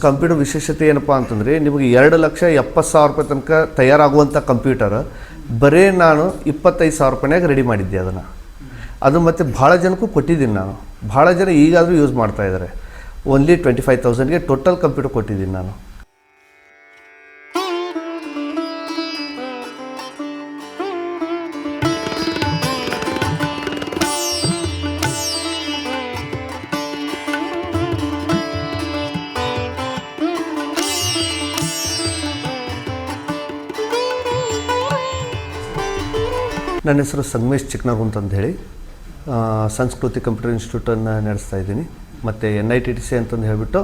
Computer ವಿಶೇಷತೆ ಏನಪ್ಪ ಅಂತಂದರೆ ನಿಮಗೆ 2,70,000 ರೂಪಾಯಿ ತನಕ ತಯಾರಾಗುವಂಥ ಕಂಪ್ಯೂಟರ್ ಬರೀ ನಾನು 25,000 ರೂಪಾಯಿನಾಗ ರೆಡಿ ಮಾಡಿದ್ದೆ ಅದನ್ನು. ಅದು ಮತ್ತು ಭಾಳ ಜನಕ್ಕೂ ಕೊಟ್ಟಿದ್ದೀನಿ ನಾನು. ಭಾಳ ಜನ ಈಗಾದರೂ ಯೂಸ್ ಮಾಡ್ತಾಯಿದ್ದಾರೆ. ಓನ್ಲಿ 25,000ಗೆ ಟೋಟಲ್ ಕಂಪ್ಯೂಟರ್ ಕೊಟ್ಟಿದ್ದೀನಿ ನಾನು. ನನ್ನ ಹೆಸರು ಸಂಗಮೇಶ್ ಚಿಕ್ನರ್ ಅಂತಂದು ಹೇಳಿ ಸಂಸ್ಕೃತಿ ಕಂಪ್ಯೂಟರ್ ಇನ್ಸ್ಟಿಟ್ಯೂಟನ್ನು ನಡೆಸ್ತಾ ಇದ್ದೀನಿ. ಮತ್ತು NITTC ಅಂತಂದು ಹೇಳಿಬಿಟ್ಟು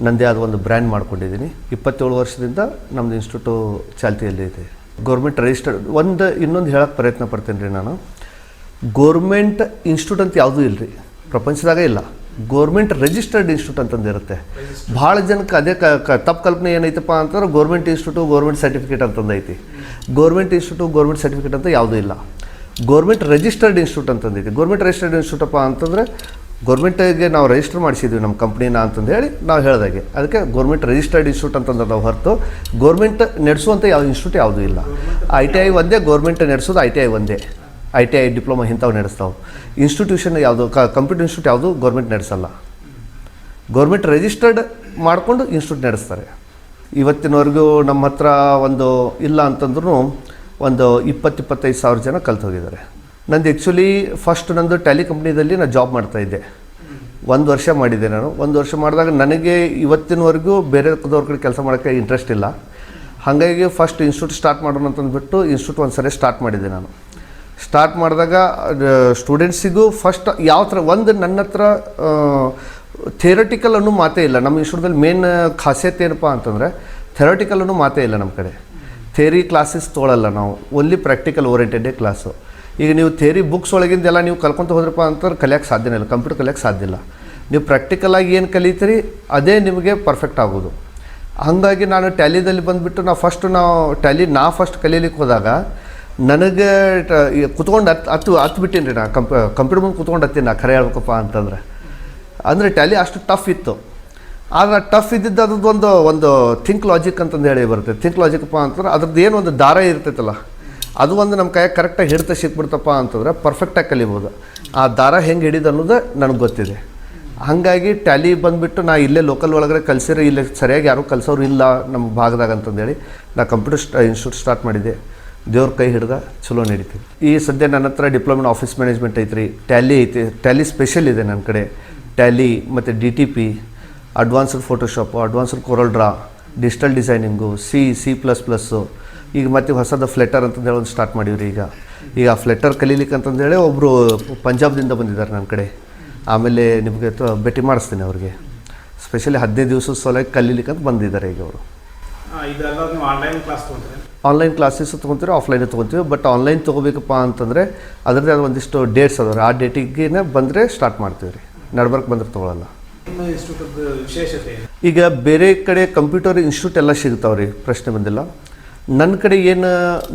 ನನ್ನದೇ ಆದ ಒಂದು ಬ್ರ್ಯಾಂಡ್ ಮಾಡ್ಕೊಂಡಿದ್ದೀನಿ. 27 ವರ್ಷದಿಂದ ನಮ್ಮದು ಇನ್ಸ್ಟಿಟ್ಯೂಟು ಚಾಲ್ತಿಯಲ್ಲಿದೆ. ಗೌರ್ಮೆಂಟ್ ರಿಜಿಸ್ಟರ್ಡ್ ಇನ್ನೊಂದು ಹೇಳೋಕ್ಕೆ ಪ್ರಯತ್ನ ಪಡ್ತೀನಿ ರೀ ನಾನು. ಗೋರ್ಮೆಂಟ್ ಇನ್ಸ್ಟಿಟ್ಯೂಟ್ ಅಂತ ಯಾವುದೂ ಇಲ್ಲ ರೀ, ಪ್ರಪಂಚದಾಗ ಇಲ್ಲ. ಗೋರ್ಮೆಂಟ್ ರಿಜಿಸ್ಟರ್ಡ್ ಇನ್ಸ್ಟಿಟ್ಯೂಟ್ ಅಂತಂದು ಇರುತ್ತೆ. ಭಾಳ ಜನಕ್ಕೆ ಅದೇ ತಪ್ಪು ಕಲ್ಪನೆ ಏನೈತಪ್ಪ ಅಂತಂದ್ರೆ ಗೋರ್ಮೆಂಟ್ ಇನ್ಸ್ಟಿಟ್ಯೂಟು ಗೋರ್ಮೆಂಟ್ ಸರ್ಟಿಫಿಕೇಟ್ ಅಂತಂದು ಐತಿ. ಗೋರ್ಮೆಂಟ್ ಇನ್ಸ್ಟಿಟ್ಯೂಟು ಗೋರ್ಮೆಂಟ್ ಸರ್ಟಿಫಿಕೇಟ್ ಅಂತ ಯಾವುದೂ ಇಲ್ಲ. ಗೋರ್ಮೆಂಟ್ ರಿಜಿಸ್ಟರ್ಡ್ ಇನ್ಸ್ಟಿಟ್ಯೂಟ್ ಅಂತಂದೈತಿ. ಗೋರ್ಮೆಂಟ್ ರಿಜಿಸ್ಟರ್ಡ್ ಇನ್ಸ್ಟಿಟ್ಯೂಟಪ್ಪ ಅಂತಂದರೆ ಗೋರ್ಮೆಂಟಿಗೆ ನಾವು ರಿಜಿಸ್ಟರ್ ಮಾಡಿಸಿದ್ವಿ ನಮ್ಮ ಕಂಪ್ನಿನ ಅಂತಂದು ಹೇಳಿ ನಾವು ಹೇಳಿದಾಗೆ, ಅದಕ್ಕೆ ಗೋರ್ಮೆಂಟ್ ರಿಜಿಸ್ಟರ್ಡ್ ಇನ್ಸ್ಟಿಟ್ಯೂಟ್ ಅಂತಂದ್ರೆ ನಾವು ಹೊರತು ಗೋರ್ಮೆಂಟ್ ನಡೆಸುವಂಥ ಯಾವ ಇನ್ಸ್ಟಿಟ್ಯೂಟ್ ಯಾವುದೂ ಇಲ್ಲ. ITI ಒಂದೇ ಗೌರ್ಮೆಂಟ್ ನಡೆಸೋದು, ITI ಒಂದೇ. ITI ಡಿಪ್ಲೊಮಾ ಇಂಥವು ನಡೆಸ್ತಾವೆ. ಇನ್ಸ್ಟಿಟ್ಯೂಷನ್ ಯಾವುದು ಕಂಪ್ಯೂಟರ್ ಇನ್ಸ್ಟಿಟ್ಯೂಟ್ ಯಾವುದು ಗೌರ್ಮೆಂಟ್ ನಡೆಸಲ್ಲ. ಗೌರ್ಮೆಂಟ್ ರಿಜಿಸ್ಟರ್ಡ್ ಮಾಡಿಕೊಂಡು ಇನ್ಸ್ಟಿಟ್ಯೂಟ್ ನಡೆಸ್ತಾರೆ. ಇವತ್ತಿನವರೆಗೂ ನಮ್ಮ ಹತ್ರ ಒಂದು ಇಲ್ಲ ಅಂತಂದ್ರೂ ಒಂದು 20-25 ಸಾವಿರ ಜನ ಕಲ್ತು ಹೋಗಿದ್ದಾರೆ. ನಂದು ಆ್ಯಕ್ಚುಲಿ ಫಸ್ಟ್ ನಂದು ಟ್ಯಾಲಿ ಕಂಪ್ನಿದಲ್ಲಿ ನಾನು ಜಾಬ್ ಮಾಡ್ತಾಯಿದ್ದೆ. 1 ವರ್ಷ ಮಾಡಿದ್ದೆ ನಾನು. 1 ವರ್ಷ ಮಾಡಿದಾಗ ನನಗೆ ಇವತ್ತಿನವರೆಗೂ ಬೇರೆದವ್ರ ಕಡೆ ಕೆಲಸ ಮಾಡೋಕ್ಕೆ ಇಂಟ್ರೆಸ್ಟ್ ಇಲ್ಲ. ಹಾಗಾಗಿ ಫಸ್ಟ್ ಇನ್ಸ್ಟಿಟ್ಯೂಟ್ ಸ್ಟಾರ್ಟ್ ಮಾಡೋಣ ಅಂತಂದ್ಬಿಟ್ಟು ಇನ್ಸ್ಟಿಟ್ಯೂಟ್ ಒಂದು ಸರಿ ಸ್ಟಾರ್ಟ್ ಮಾಡಿದ್ದೆ ನಾನು. ಸ್ಟಾರ್ಟ್ ಮಾಡಿದಾಗ ಸ್ಟೂಡೆಂಟ್ಸಿಗೂ ಫಸ್ಟ್ ಯಾವ ಥರ ನನ್ನ ಹತ್ರ ಥಿಯರಟಿಕಲ್ ಅನ್ನೋ ಮಾತೇ ಇಲ್ಲ. ನಮ್ಮ ಇನ್ಸ್ಟಿಟ್ಯೂಟಲ್ಲಿ ಮೇನ್ ಖಾಸಿಯತ್ ಏನಪ್ಪ ಅಂತಂದರೆ ಥಿಯರಟಿಕಲ್ ಅನ್ನೋ ಮಾತೇ ಇಲ್ಲ ನಮ್ಮ ಕಡೆ. ಥಿಯರಿ ಕ್ಲಾಸಸ್ ತೊಗೊಳ್ಳಲ್ಲ ನಾವು, ಓನ್ಲಿ ಪ್ರಾಕ್ಟಿಕಲ್ ಓರಿಯೆಂಟೆಡೇ ಕ್ಲಾಸು. ಈಗ ನೀವು ಥಿಯರಿ ಬುಕ್ಸ್ ಒಳಗಿಂದೆಲ್ಲ ನೀವು ಕಲ್ಕೊತ ಹೋದ್ರಪ್ಪ ಅಂತಂದ್ರೆ ಕಲಿಯೋಕ್ಕೆ ಸಾಧ್ಯನೇ ಇಲ್ಲ, ಕಂಪ್ಯೂಟರ್ ಕಲಿಯೋಕ್ಕೆ ಸಾಧ್ಯ ಇಲ್ಲ. ನೀವು ಪ್ರಾಕ್ಟಿಕಲಾಗಿ ಏನು ಕಲಿತೀರಿ ಅದೇ ನಿಮಗೆ ಪರ್ಫೆಕ್ಟ್ ಆಗೋದು. ಹಾಗಾಗಿ ನಾನು ಟ್ಯಾಲಿದಲ್ಲಿ ಬಂದುಬಿಟ್ಟು ನಾವು ಫಸ್ಟ್ ಕಲೀಲಿಕ್ಕೆ ಹೋದಾಗ ನನಗೆ ಕುತ್ಕೊಂಡು ಹತ್ತು ಬಿಟ್ಟೀನಿ ರೀ. ಕಂಪ್ಯೂಟರ್ ಮುಂದೆ ಕುತ್ಕೊಂಡು ಹತ್ತೀನಿ ನಾ, ಖರೆ ಹೇಳ್ಬೇಕಪ್ಪ ಅಂತಂದ್ರೆ. ಅಂದರೆ ಟ್ಯಾಲಿ ಅಷ್ಟು ಟಫ್ ಇತ್ತು. ಆದರೆ ಟಫ್ ಇದ್ದಿದ್ದು ಅದ್ರದ್ದು ಒಂದು ಥಿಂಕ್ ಲಾಜಿಕ್ ಅಂತಂದು ಹೇಳಿ ಬರುತ್ತೆ. ಥಿಂಕ್ ಲಾಜಿಕಪ್ಪ ಅಂತಂದ್ರೆ ಅದ್ರದ್ದು ಏನು ಒಂದು ದಾರ ಇರ್ತೈತಲ್ಲ, ಅದು ಒಂದು ನಮ್ಮ ಕೈಯಾಗ ಕರೆಕ್ಟಾಗಿ ಹಿಡ್ತಾ ಸಿಕ್ಬಿಡ್ತಪ್ಪ ಅಂತಂದ್ರೆ ಪರ್ಫೆಕ್ಟಾಗಿ ಕಲಿಬೋದು. ಆ ದಾರ ಹೆಂಗೆ ಹಿಡಿದು ಅನ್ನೋದು ನನಗೆ ಗೊತ್ತಿದೆ. ಹಾಗಾಗಿ ಟ್ಯಾಲಿ ಬಂದುಬಿಟ್ಟು ನಾ ಇಲ್ಲೇ ಲೋಕಲ್ ಒಳಗಡೆ ಕಲಿಸಿದ್ರೆ ಇಲ್ಲೇ ಸರಿಯಾಗಿ ಯಾರೂ ಕಲಿಸೋರು ಇಲ್ಲ ನಮ್ಮ ಭಾಗದಾಗ ಅಂತಂದೇಳಿ ನಾ ಕಂಪ್ಯೂಟರ್ ಇನ್ಸ್ಟಿಟ್ಯೂಟ್ ಸ್ಟಾರ್ಟ್ ಮಾಡಿದ್ದೆ. ದೇವ್ರ ಕೈ ಹಿಡ್ದ ಚಲೋ ನಡೀತೀವಿ. ಈ ಸದ್ಯ ನನ್ನ ಹತ್ರ ಡಿಪ್ಲೊಮಾ ಆಫೀಸ್ ಮ್ಯಾನೇಜ್ಮೆಂಟ್ ಐತ್ರಿ, ಟ್ಯಾಲಿ ಐತಿ. ಟ್ಯಾಲಿ ಸ್ಪೆಷಲ್ ಇದೆ ನನ್ನ ಕಡೆ. ಟ್ಯಾಲಿ ಮತ್ತು DTP, advanced Photoshop, advanced coral draw, digital designing, C++. ಈಗ ಮತ್ತೆ ಹೊಸದ ಫ್ಲೆಟರ್ ಅಂತಂದೇಳಿ ಒಂದು ಸ್ಟಾರ್ಟ್ ಮಾಡೀವ್ರಿ. ಈಗ ಫ್ಲೆಟರ್ ಕಲೀಲಿಕ್ಕೆ ಅಂತಂದೇಳಿ ಒಬ್ಬರು ಪಂಜಾಬ್ದಿಂದ ಬಂದಿದ್ದಾರೆ ನನ್ನ ಕಡೆ. ಆಮೇಲೆ ನಿಮಗೆ ಭೇಟಿ ಮಾಡಿಸ್ತೀನಿ ಅವ್ರಿಗೆ. ಸ್ಪೆಷಲಿ 15 ದಿವಸದ ಸಲುವಾಗಿ ಕಲೀಲಿಕ್ಕೆ ಅಂತ ಬಂದಿದ್ದಾರೆ ಈಗ ಅವರು. ಆನ್ಲೈನ್ ಕ್ಲಾಸಸ್ ತೊಗೊತೀವಿ, ಆಫ್ಲೈನ್ ತೊಗೊತೀವಿ. ಬಟ್ ಆನ್ಲೈನ್ ತೊಗೋಬೇಕಪ್ಪ ಅಂತಂದರೆ ಅದರದ್ದೇ ಆದ ಒಂದಿಷ್ಟು ಡೇಟ್ಸ್ ಅದಾವೆ. ಆ ಡೇಟಿಗೆ ಬಂದರೆ ಸ್ಟಾರ್ಟ್ ಮಾಡ್ತೀವಿ ರೀ, ನಡ್ಬರ್ಕ್ ಬಂದ್ರೆ ತೊಗೊಳ್ಳಲ್ಲ. ಈಗ ಬೇರೆ ಕಡೆ ಕಂಪ್ಯೂಟರ್ ಇನ್ಸ್ಟಿಟ್ಯೂಟ್ ಎಲ್ಲ ಸಿಗ್ತಾವೆ ರೀ, ಪ್ರಶ್ನೆ ಬಂದಿಲ್ಲ. ನನ್ನ ಕಡೆ ಏನು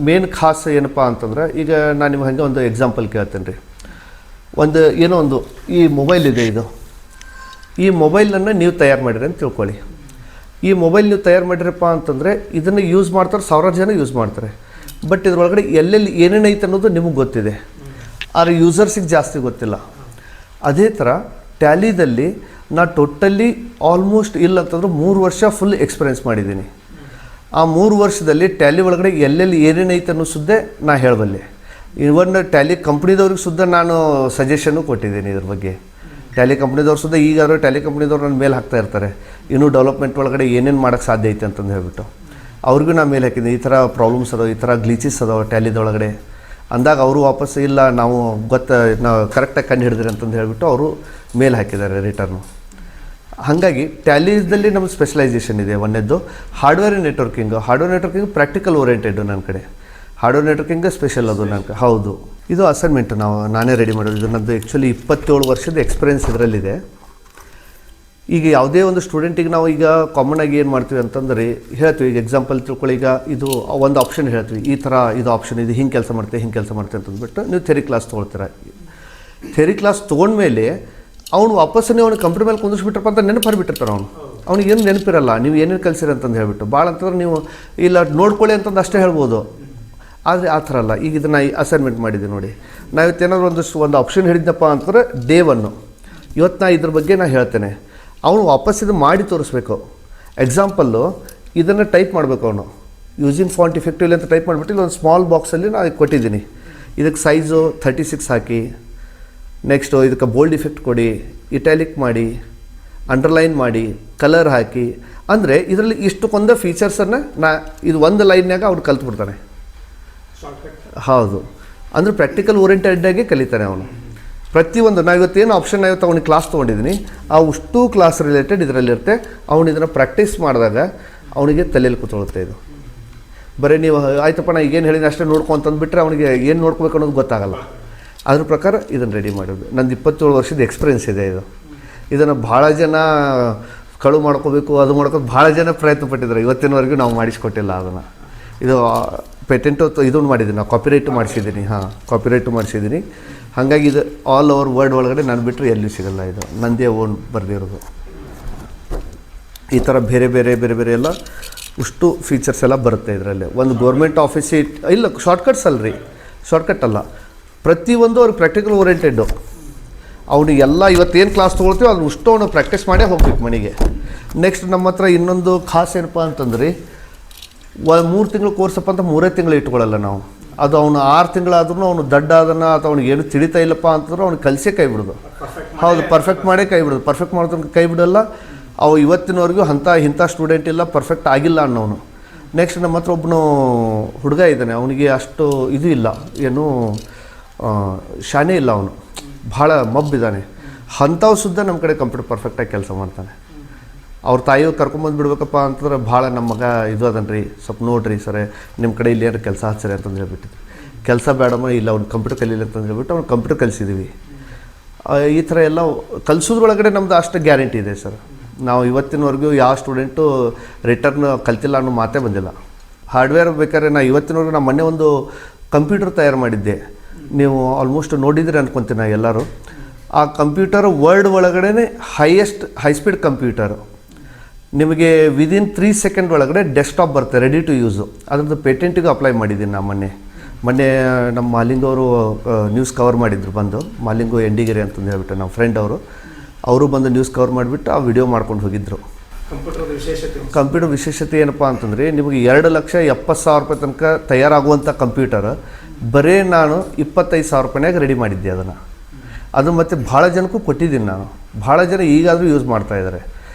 ಮೇನ್ ಖಾಸ್ ಏನಪ್ಪ ಅಂತಂದ್ರೆ, ಈಗ ನಾನು ನಿಮ್ಗೆ ಹಾಗೆ ಒಂದು ಎಕ್ಸಾಂಪಲ್ ಕೇಳ್ತೇನೆ ರೀ. ಏನೋ ಒಂದು ಈ ಮೊಬೈಲ್ ಇದೆ, ಈ ಮೊಬೈಲನ್ನು ನೀವು ತಯಾರು ಮಾಡಿರಿ ಅಂತ ತಿಳ್ಕೊಳ್ಳಿ. ಈ ಮೊಬೈಲ್ ನೀವು ತಯಾರು ಮಾಡಿರಪ್ಪ ಅಂತಂದರೆ ಇದನ್ನು ಯೂಸ್ ಮಾಡ್ತಾರೆ, 1000 ಜನ ಯೂಸ್ ಮಾಡ್ತಾರೆ. ಬಟ್ ಇದ್ರೊಳಗಡೆ ಎಲ್ಲೆಲ್ಲಿ ಏನೇನೈತೆ ಅನ್ನೋದು ನಿಮಗೆ ಗೊತ್ತಿದೆ, ಆದರೆ ಯೂಸರ್ಸಿಗೆ ಜಾಸ್ತಿ ಗೊತ್ತಿಲ್ಲ. ಅದೇ ಥರ ಟ್ಯಾಲಿದಲ್ಲಿ ನಾ ಟೋಟಲಿ ಆಲ್ಮೋಸ್ಟ್ ಇಲ್ಲ ಅಂತಂದ್ರೆ 3 ವರ್ಷ ಫುಲ್ ಎಕ್ಸ್ಪೀರಿಯೆನ್ಸ್ ಮಾಡಿದ್ದೀನಿ. ಆ 3 ವರ್ಷದಲ್ಲಿ ಟ್ಯಾಲಿ ಒಳಗಡೆ ಎಲ್ಲೆಲ್ಲಿ ಏನೇನೈತೆ ಅನ್ನೋ ಸುದ್ದೆ ನಾ ಹೇಳಬಲ್ಲೆ. ಇವನ್ ಟ್ಯಾಲಿ ಕಂಪ್ನಿದವ್ರಿಗೆ ಸುದ್ದ ನಾನು ಸಜೆಷನ್ನು ಕೊಟ್ಟಿದ್ದೀನಿ ಇದ್ರ ಬಗ್ಗೆ. ಟ್ಯಾಲಿ ಕಂಪ್ನಿದವ್ರು ಸುದ್ದ ಈಗಾದರೂ ಟ್ಯಾಲಿ ಕಂಪ್ನಿದವ್ರು ನನ್ನ ಮೇಲೆ ಹಾಕ್ತಾ ಇರ್ತಾರೆ, ಇನ್ನೂ ಡೆವಲಪ್ಮೆಂಟ್ ಒಳಗಡೆ ಏನೇನು ಮಾಡೋಕ್ಕೆ ಸಾಧ್ಯ ಐತೆ ಅಂತಂದು ಹೇಳ್ಬಿಟ್ಟು ಅವ್ರಿಗೂ ನಾನು ಮೇಲೆ ಹಾಕಿದ್ದೀನಿ. ಈ ಥರ ಪ್ರಾಬ್ಲಮ್ಸ್ ಅದಾವೆ, ಈ ಥರ ಗ್ಲೀಚಸ್ ಅದಾವೆ ಟ್ಯಾಲಿದೊಳಗಡೆ ಅಂದಾಗ ಅವರು ವಾಪಸ್ ಇಲ್ಲ ನಾವು ಕರೆಕ್ಟಾಗಿ ಕಂಡು ಹಿಡಿದ್ರಿ ಅಂತಂದು ಹೇಳಿಬಿಟ್ಟು ಅವರು ಮೇಲೆ ಹಾಕಿದ್ದಾರೆ ರಿಟರ್ನು. ಹಾಗಾಗಿ ಟ್ಯಾಲಿದಲ್ಲಿ ನಮ್ಮ ಸ್ಪೆಷಲೈಸೇಷನ್ ಇದೆ. ಒಂದನೇದ್ದು ಹಾರ್ಡ್ವೇರ್ ನೆಟ್ವರ್ಕಿಂಗ್ ಪ್ರಾಕ್ಟಿಕಲ್ ಓರಿಯೆಂಟೆಡ್ ನನ್ನ ಕಡೆ. ಹಾರ್ಡ್ವೇರ್ ನೆಟ್ವರ್ಕಿಂಗ್ ಸ್ಪೆಷಲ್ ಅದು ನನ್ನ ಹೌದು. ಇದು ಅಸೈನ್ಮೆಂಟು ನಾನೇ ರೆಡಿ ಮಾಡೋದು. ಇದು ನನ್ನದು ಆ್ಯಕ್ಚುಲಿ 27 ವರ್ಷದ ಎಕ್ಸ್ಪೀರಿಯೆನ್ಸ್ ಇದರಲ್ಲಿದೆ. ಈಗ ಯಾವುದೇ ಒಂದು ಸ್ಟೂಡೆಂಟಿಗೆ ನಾವು ಈಗ ಕಾಮನ್ ಆಗಿ ಏನು ಮಾಡ್ತೀವಿ ಅಂತಂದರೆ ಹೇಳ್ತೀವಿ. ಈಗ ಎಕ್ಸಾಂಪಲ್ ತಿಳ್ಕೊಳ್ಳಿ, ಈಗ ಇದು ಒಂದು ಆಪ್ಷನ್ ಹೇಳ್ತೀವಿ, ಈ ಥರ ಇದು ಆಪ್ಷನ್ ಇದು ಹಿಂಗೆ ಕೆಲಸ ಮಾಡ್ತೆ ಅಂತಂದ್ಬಿಟ್ಟು ನೀವು ಥಿಯರಿ ಕ್ಲಾಸ್ ತೊಗೊಳ್ತೀರ. ಥಿಯರಿ ಕ್ಲಾಸ್ ತೊಗೊಂಡ್ಮೇಲೆ ಅವ್ನು ವಾಪಸ್ಸೇ ಅವ್ನು ಕಂಪ್ಯೂಟರ್ ಮೇಲೆ ಕುಂದಿಸ್ಬಿಟ್ರಪ್ಪ ಅಂತ ನೆನಪು ಹರಿಬಿಟ್ಟಿರ್ತಾರೆ. ಅವ್ನಿಗೆ ಏನು ನೆನಪಿರಲ್ಲ ನೀವು ಏನೇನು ಕಲಿಸಿರಿ ಅಂತಂದು ಹೇಳ್ಬಿಟ್ಟು ಭಾಳ ಅಂತಂದ್ರೆ ನೀವು ಇಲ್ಲ ನೋಡ್ಕೊಳ್ಳಿ ಅಂತಂದು ಅಷ್ಟೇ ಹೇಳ್ಬೋದು. ಆದರೆ ಆ ಥರ ಅಲ್ಲ. ಈಗ ಇದನ್ನು ಅಸೈನ್ಮೆಂಟ್ ಮಾಡಿದ್ದೀವಿ ನೋಡಿ, ನಾವು ಇವತ್ತೇನಾದ್ರು ಒಂದು ಆಪ್ಷನ್ ಹಿಡಿದಪ್ಪ ಅಂತಂದ್ರೆ ಡೇ 1 ಇವತ್ತು ನಾ ಇದ್ರ ಬಗ್ಗೆ ನಾನು ಹೇಳ್ತೇನೆ, ಅವನು ವಾಪಸ್ ಇದು ಮಾಡಿ ತೋರಿಸ್ಬೇಕು. ಎಕ್ಸಾಂಪಲ್ಲು ಇದನ್ನು ಟೈಪ್ ಮಾಡಬೇಕು ಅವನು ಯೂಸಿಂಗ್ ಫಾಂಟ್ ಇಫೆಕ್ಟಿವ್ಲಿ ಅಂತ ಟೈಪ್ ಮಾಡಿಬಿಟ್ಟು ಇಲ್ಲೊಂದು ಸ್ಮಾಲ್ ಬಾಕ್ಸಲ್ಲಿ ನಾನು ಕೊಟ್ಟಿದ್ದೀನಿ. ಇದಕ್ಕೆ ಸೈಜು 36 ಹಾಕಿ, ನೆಕ್ಸ್ಟು ಇದಕ್ಕೆ ಬೋಲ್ಡ್ ಇಫೆಕ್ಟ್ ಕೊಡಿ, ಇಟ್ಯಾಲಿಕ್ ಮಾಡಿ, ಅಂಡರ್ಲೈನ್ ಮಾಡಿ, ಕಲರ್ ಹಾಕಿ. ಅಂದರೆ ಇದರಲ್ಲಿ ಇಷ್ಟಕ್ಕೊಂದು ಫೀಚರ್ಸನ್ನು ಇದು ಒಂದು ಲೈನ್ಯಾಗ ಅವ್ನು ಕಲ್ತ್ಬಿಡ್ತಾನೆ. ಹೌದು, ಅಂದರೆ ಪ್ರಾಕ್ಟಿಕಲ್ ಓರಿಯೆಂಟೆಡ್ಡಾಗಿ ಕಲಿತಾನೆ ಅವನು. ಪ್ರತಿಯೊಂದು ನಾವು ಇವತ್ತೇನು ಆಪ್ಷನ್ ಇವತ್ತು ಅವ್ನಿಗೆ ಕ್ಲಾಸ್ ತೊಗೊಂಡಿದ್ದೀನಿ ಆ ಅಷ್ಟು ಕ್ಲಾಸ್ ರಿಲೇಟೆಡ್ ಇದರಲ್ಲಿರುತ್ತೆ. ಅವನು ಇದನ್ನು ಪ್ರಾಕ್ಟೀಸ್ ಮಾಡಿದಾಗ ಅವನಿಗೆ ತಲೆಯಲ್ಲಿ ಕೂತ್ಕೊಳ್ಳುತ್ತೆ. ಇದು ಬರೀ ನೀವು ಆಯ್ತಪ್ಪ ನಾ ಈಗೇನು ಹೇಳಿದ್ರೆ ಅಷ್ಟೇ ನೋಡ್ಕೊಂತಂದುಬಿಟ್ರೆ ಅವನಿಗೆ ಏನು ನೋಡ್ಕೋಬೇಕು ಅನ್ನೋದು ಗೊತ್ತಾಗಲ್ಲ. ಅದ್ರ ಪ್ರಕಾರ ಇದನ್ನು ರೆಡಿ ಮಾಡೋದು. ನಂದು 27 ವರ್ಷದ ಎಕ್ಸ್ಪೀರಿಯೆನ್ಸ್ ಇದೆ. ಇದನ್ನು ಭಾಳ ಜನ ಕಳು ಮಾಡ್ಕೋಬೇಕು ಅದು ಮಾಡ್ಕೋದು ಭಾಳ ಜನ ಪ್ರಯತ್ನ ಪಟ್ಟಿದ್ದಾರೆ. ಇವತ್ತಿನವರೆಗೂ ನಾವು ಮಾಡಿಸ್ಕೊಟ್ಟಿಲ್ಲ ಅದನ್ನು. ಇದು ಪೇಟೆಂಟು ಇದನ್ನು ಮಾಡಿದ್ದೀನಿ, ನಾವು ಕಾಪಿರೈಟು ಮಾಡಿಸಿದ್ದೀನಿ. ಕಾಪಿರೈಟು ಮಾಡಿಸಿದ್ದೀನಿ. ಹಾಗಾಗಿ ಇದು ಆಲ್ ಓವರ್ ವರ್ಲ್ಡ್ ಒಳಗಡೆ ನಾನು ಬಿಟ್ಟರೆ ಎಲ್ಲೂ ಸಿಗೋಲ್ಲ. ಇದು ನಂದೇ ಓನ್ ಬರೆದಿರೋದು. ಈ ಥರ ಬೇರೆ ಬೇರೆ ಬೇರೆ ಬೇರೆ ಎಲ್ಲ ಅಷ್ಟು ಫೀಚರ್ಸ್ ಎಲ್ಲ ಬರುತ್ತೆ ಇದರಲ್ಲಿ. ಒಂದು ಗೌರ್ಮೆಂಟ್ ಆಫೀಸ್ ಇಲ್ಲ ಶಾರ್ಟ್ಕಟ್ಸ್ ಅಲ್ರಿ, ಶಾರ್ಟ್ಕಟ್ ಅಲ್ಲ, ಪ್ರತಿಯೊಂದು ಅವ್ರಿಗೆ ಪ್ರಾಕ್ಟಿಕಲ್ ಓರಿಯೆಂಟೆಡ್ಡು. ಅವನಿಗೆಲ್ಲ ಇವತ್ತೇನು ಕ್ಲಾಸ್ ತೊಗೊಳ್ತೀವೋ ಅದು ಅಷ್ಟು ಅವನು ಪ್ರಾಕ್ಟೀಸ್ ಮಾಡೇ ಹೋಗ್ಬೇಕು ಮನೆಗೆ. ನೆಕ್ಸ್ಟ್ ನಮ್ಮ ಹತ್ರ ಇನ್ನೊಂದು ಖಾಸ್ ಏನಪ್ಪ ಅಂತಂದ್ರೆ 3 ತಿಂಗಳು ಕೋರ್ಸಪ್ಪ ಅಂತ 3 ತಿಂಗಳು ಇಟ್ಕೊಳ್ಳಲ್ಲ ನಾವು. ಅದು ಅವನು 6 ತಿಂಗಳಾದ್ರೂ ಅವನು ದಡ್ಡ ಅದನ್ನು ಅಥವಾ ಅವ್ನಿಗೆ ಏನು ತಿಳಿತಾ ಇಲ್ಲಪ್ಪ ಅಂತಂದ್ರೆ ಅವ್ನಿಗೆ ಕಲಿಸೇ ಕೈ ಬಿಡೋದು. ಹೌದು, ಪರ್ಫೆಕ್ಟ್ ಮಾಡೇ ಕೈ ಬಿಡೋದು. ಪರ್ಫೆಕ್ಟ್ ಮಾಡೋದಕ್ಕೆ ಕೈ ಬಿಡೋಲ್ಲ. ಅವು ಇವತ್ತಿನವರೆಗೂ ಇಂಥ ಸ್ಟೂಡೆಂಟ್ ಇಲ್ಲ ಪರ್ಫೆಕ್ಟ್ ಆಗಿಲ್ಲ ಅನ್ನೋನು. ನೆಕ್ಸ್ಟ್ ನಮ್ಮ ಹತ್ರ ಒಬ್ಬನು ಹುಡುಗ ಇದ್ದಾನೆ, ಅವನಿಗೆ ಅಷ್ಟು ಇದು ಇಲ್ಲ, ಏನು ಶಾನೆ ಇಲ್ಲ, ಅವನು ಭಾಳ ಮಬ್ಬಿದ್ದಾನೆ. ಅಂಥವು ಸುದ್ದ ನಮ್ಮ ಕಡೆ ಕಂಪ್ಯೂಟರ್ ಪರ್ಫೆಕ್ಟಾಗಿ ಕೆಲಸ ಮಾಡ್ತಾನೆ. ಅವ್ರ ತಾಯಿಯವ್ರು ಕರ್ಕೊಂಬಂದು ಬಿಡ್ಬೇಕಪ್ಪ ಅಂತಂದ್ರೆ ಭಾಳ ನಮ್ಮ ಮಗ ಇದು ಅದನ್ರಿ, ಸ್ವಲ್ಪ ನೋಡ್ರಿ ಸರ್ ನಿಮ್ಮ ಕಡೆ ಇಲ್ಲಿ ಏನು ಕೆಲಸ ಹಚ್ಚಿರಿ ಅಂತಂದು ಹೇಳ್ಬಿಟ್ಟಿದ್ವಿ. ಕೆಲಸ ಬೇಡಮ್ಮ, ಇಲ್ಲ ಅವ್ನು ಕಂಪ್ಯೂಟರ್ ಕಲೀಲಿ ಅಂತಂದು ಹೇಳ್ಬಿಟ್ಟು ಅವ್ನು ಕಂಪ್ಯೂಟರ್ ಕಲಿಸಿದ್ದೀವಿ. ಈ ಥರ ಎಲ್ಲ ಕಲಿಸೋದ್ರೊಳಗಡೆ ನಮ್ಮದು ಅಷ್ಟು ಗ್ಯಾರಂಟಿ ಇದೆ ಸರ್. ನಾವು ಇವತ್ತಿನವರೆಗೂ ಯಾವ ಸ್ಟೂಡೆಂಟು ರಿಟರ್ನ್ ಕಲ್ತಿಲ್ಲ ಅನ್ನೋ ಮಾತೇ ಬಂದಿಲ್ಲ. ಹಾರ್ಡ್ವೇರ್ ಬೇಕಾದ್ರೆ ನಾನು ಇವತ್ತಿನವರೆಗೂ ನಾನು ಮೊನ್ನೆ ಒಂದು ಕಂಪ್ಯೂಟರ್ ತಯಾರು ಮಾಡಿದ್ದೆ, ನೀವು ಆಲ್ಮೋಸ್ಟ್ ನೋಡಿದ್ರಿ ಅನ್ಕೊತೀನಿ ಎಲ್ಲರೂ. ಆ ಕಂಪ್ಯೂಟರ್ ವರ್ಲ್ಡ್ ಒಳಗಡೆ ಹೈ ಸ್ಪೀಡ್ ಕಂಪ್ಯೂಟರು. ನಿಮಗೆ ವಿದಿನ್ 3 ಸೆಕೆಂಡ್ ಒಳಗಡೆ ಡೆಸ್ಕ್ಟಾಪ್ ಬರುತ್ತೆ, ರೆಡಿ ಟು ಯೂಸು. ಅದ್ರದ್ದು ಪೇಟೆಂಟಿಗೂ ಅಪ್ಲೈ ಮಾಡಿದ್ದೀನಿ ನಾನು ಮೊನ್ನೆ ನಮ್ಮ ಮಾಲಿಂಗವರು ನ್ಯೂಸ್ ಕವರ್ ಮಾಡಿದ್ರು ಬಂದು, ಮಾಲಿಂಗು ಎಂಡಿಗೆರೆ ಅಂತಂದು ಹೇಳ್ಬಿಟ್ಟು ನಮ್ಮ ಫ್ರೆಂಡ್ ಅವರು ಬಂದು ನ್ಯೂಸ್ ಕವರ್ ಮಾಡಿಬಿಟ್ಟು ಆ ವಿಡಿಯೋ ಮಾಡ್ಕೊಂಡು ಹೋಗಿದ್ದರು. ಕಂಪ್ಯೂಟರ್ ವಿಶೇಷತೆ ಏನಪ್ಪ ಅಂತಂದರೆ ನಿಮಗೆ 2,70,000 ರೂಪಾಯಿ ತನಕ ತಯಾರಾಗುವಂಥ ಕಂಪ್ಯೂಟರ್ ಬರೀ ನಾನು 25,000 ರೂಪಾಯಿನಾಗ ರೆಡಿ ಮಾಡಿದ್ದೆ ಅದನ್ನು. ಅದು ಮತ್ತು ಭಾಳ ಜನಕ್ಕೂ ಕೊಟ್ಟಿದ್ದೀನಿ ನಾನು. ಭಾಳ ಜನ ಈಗಾದರೂ ಯೂಸ್ ಮಾಡ್ತಾಯಿದ್ದಾರೆ.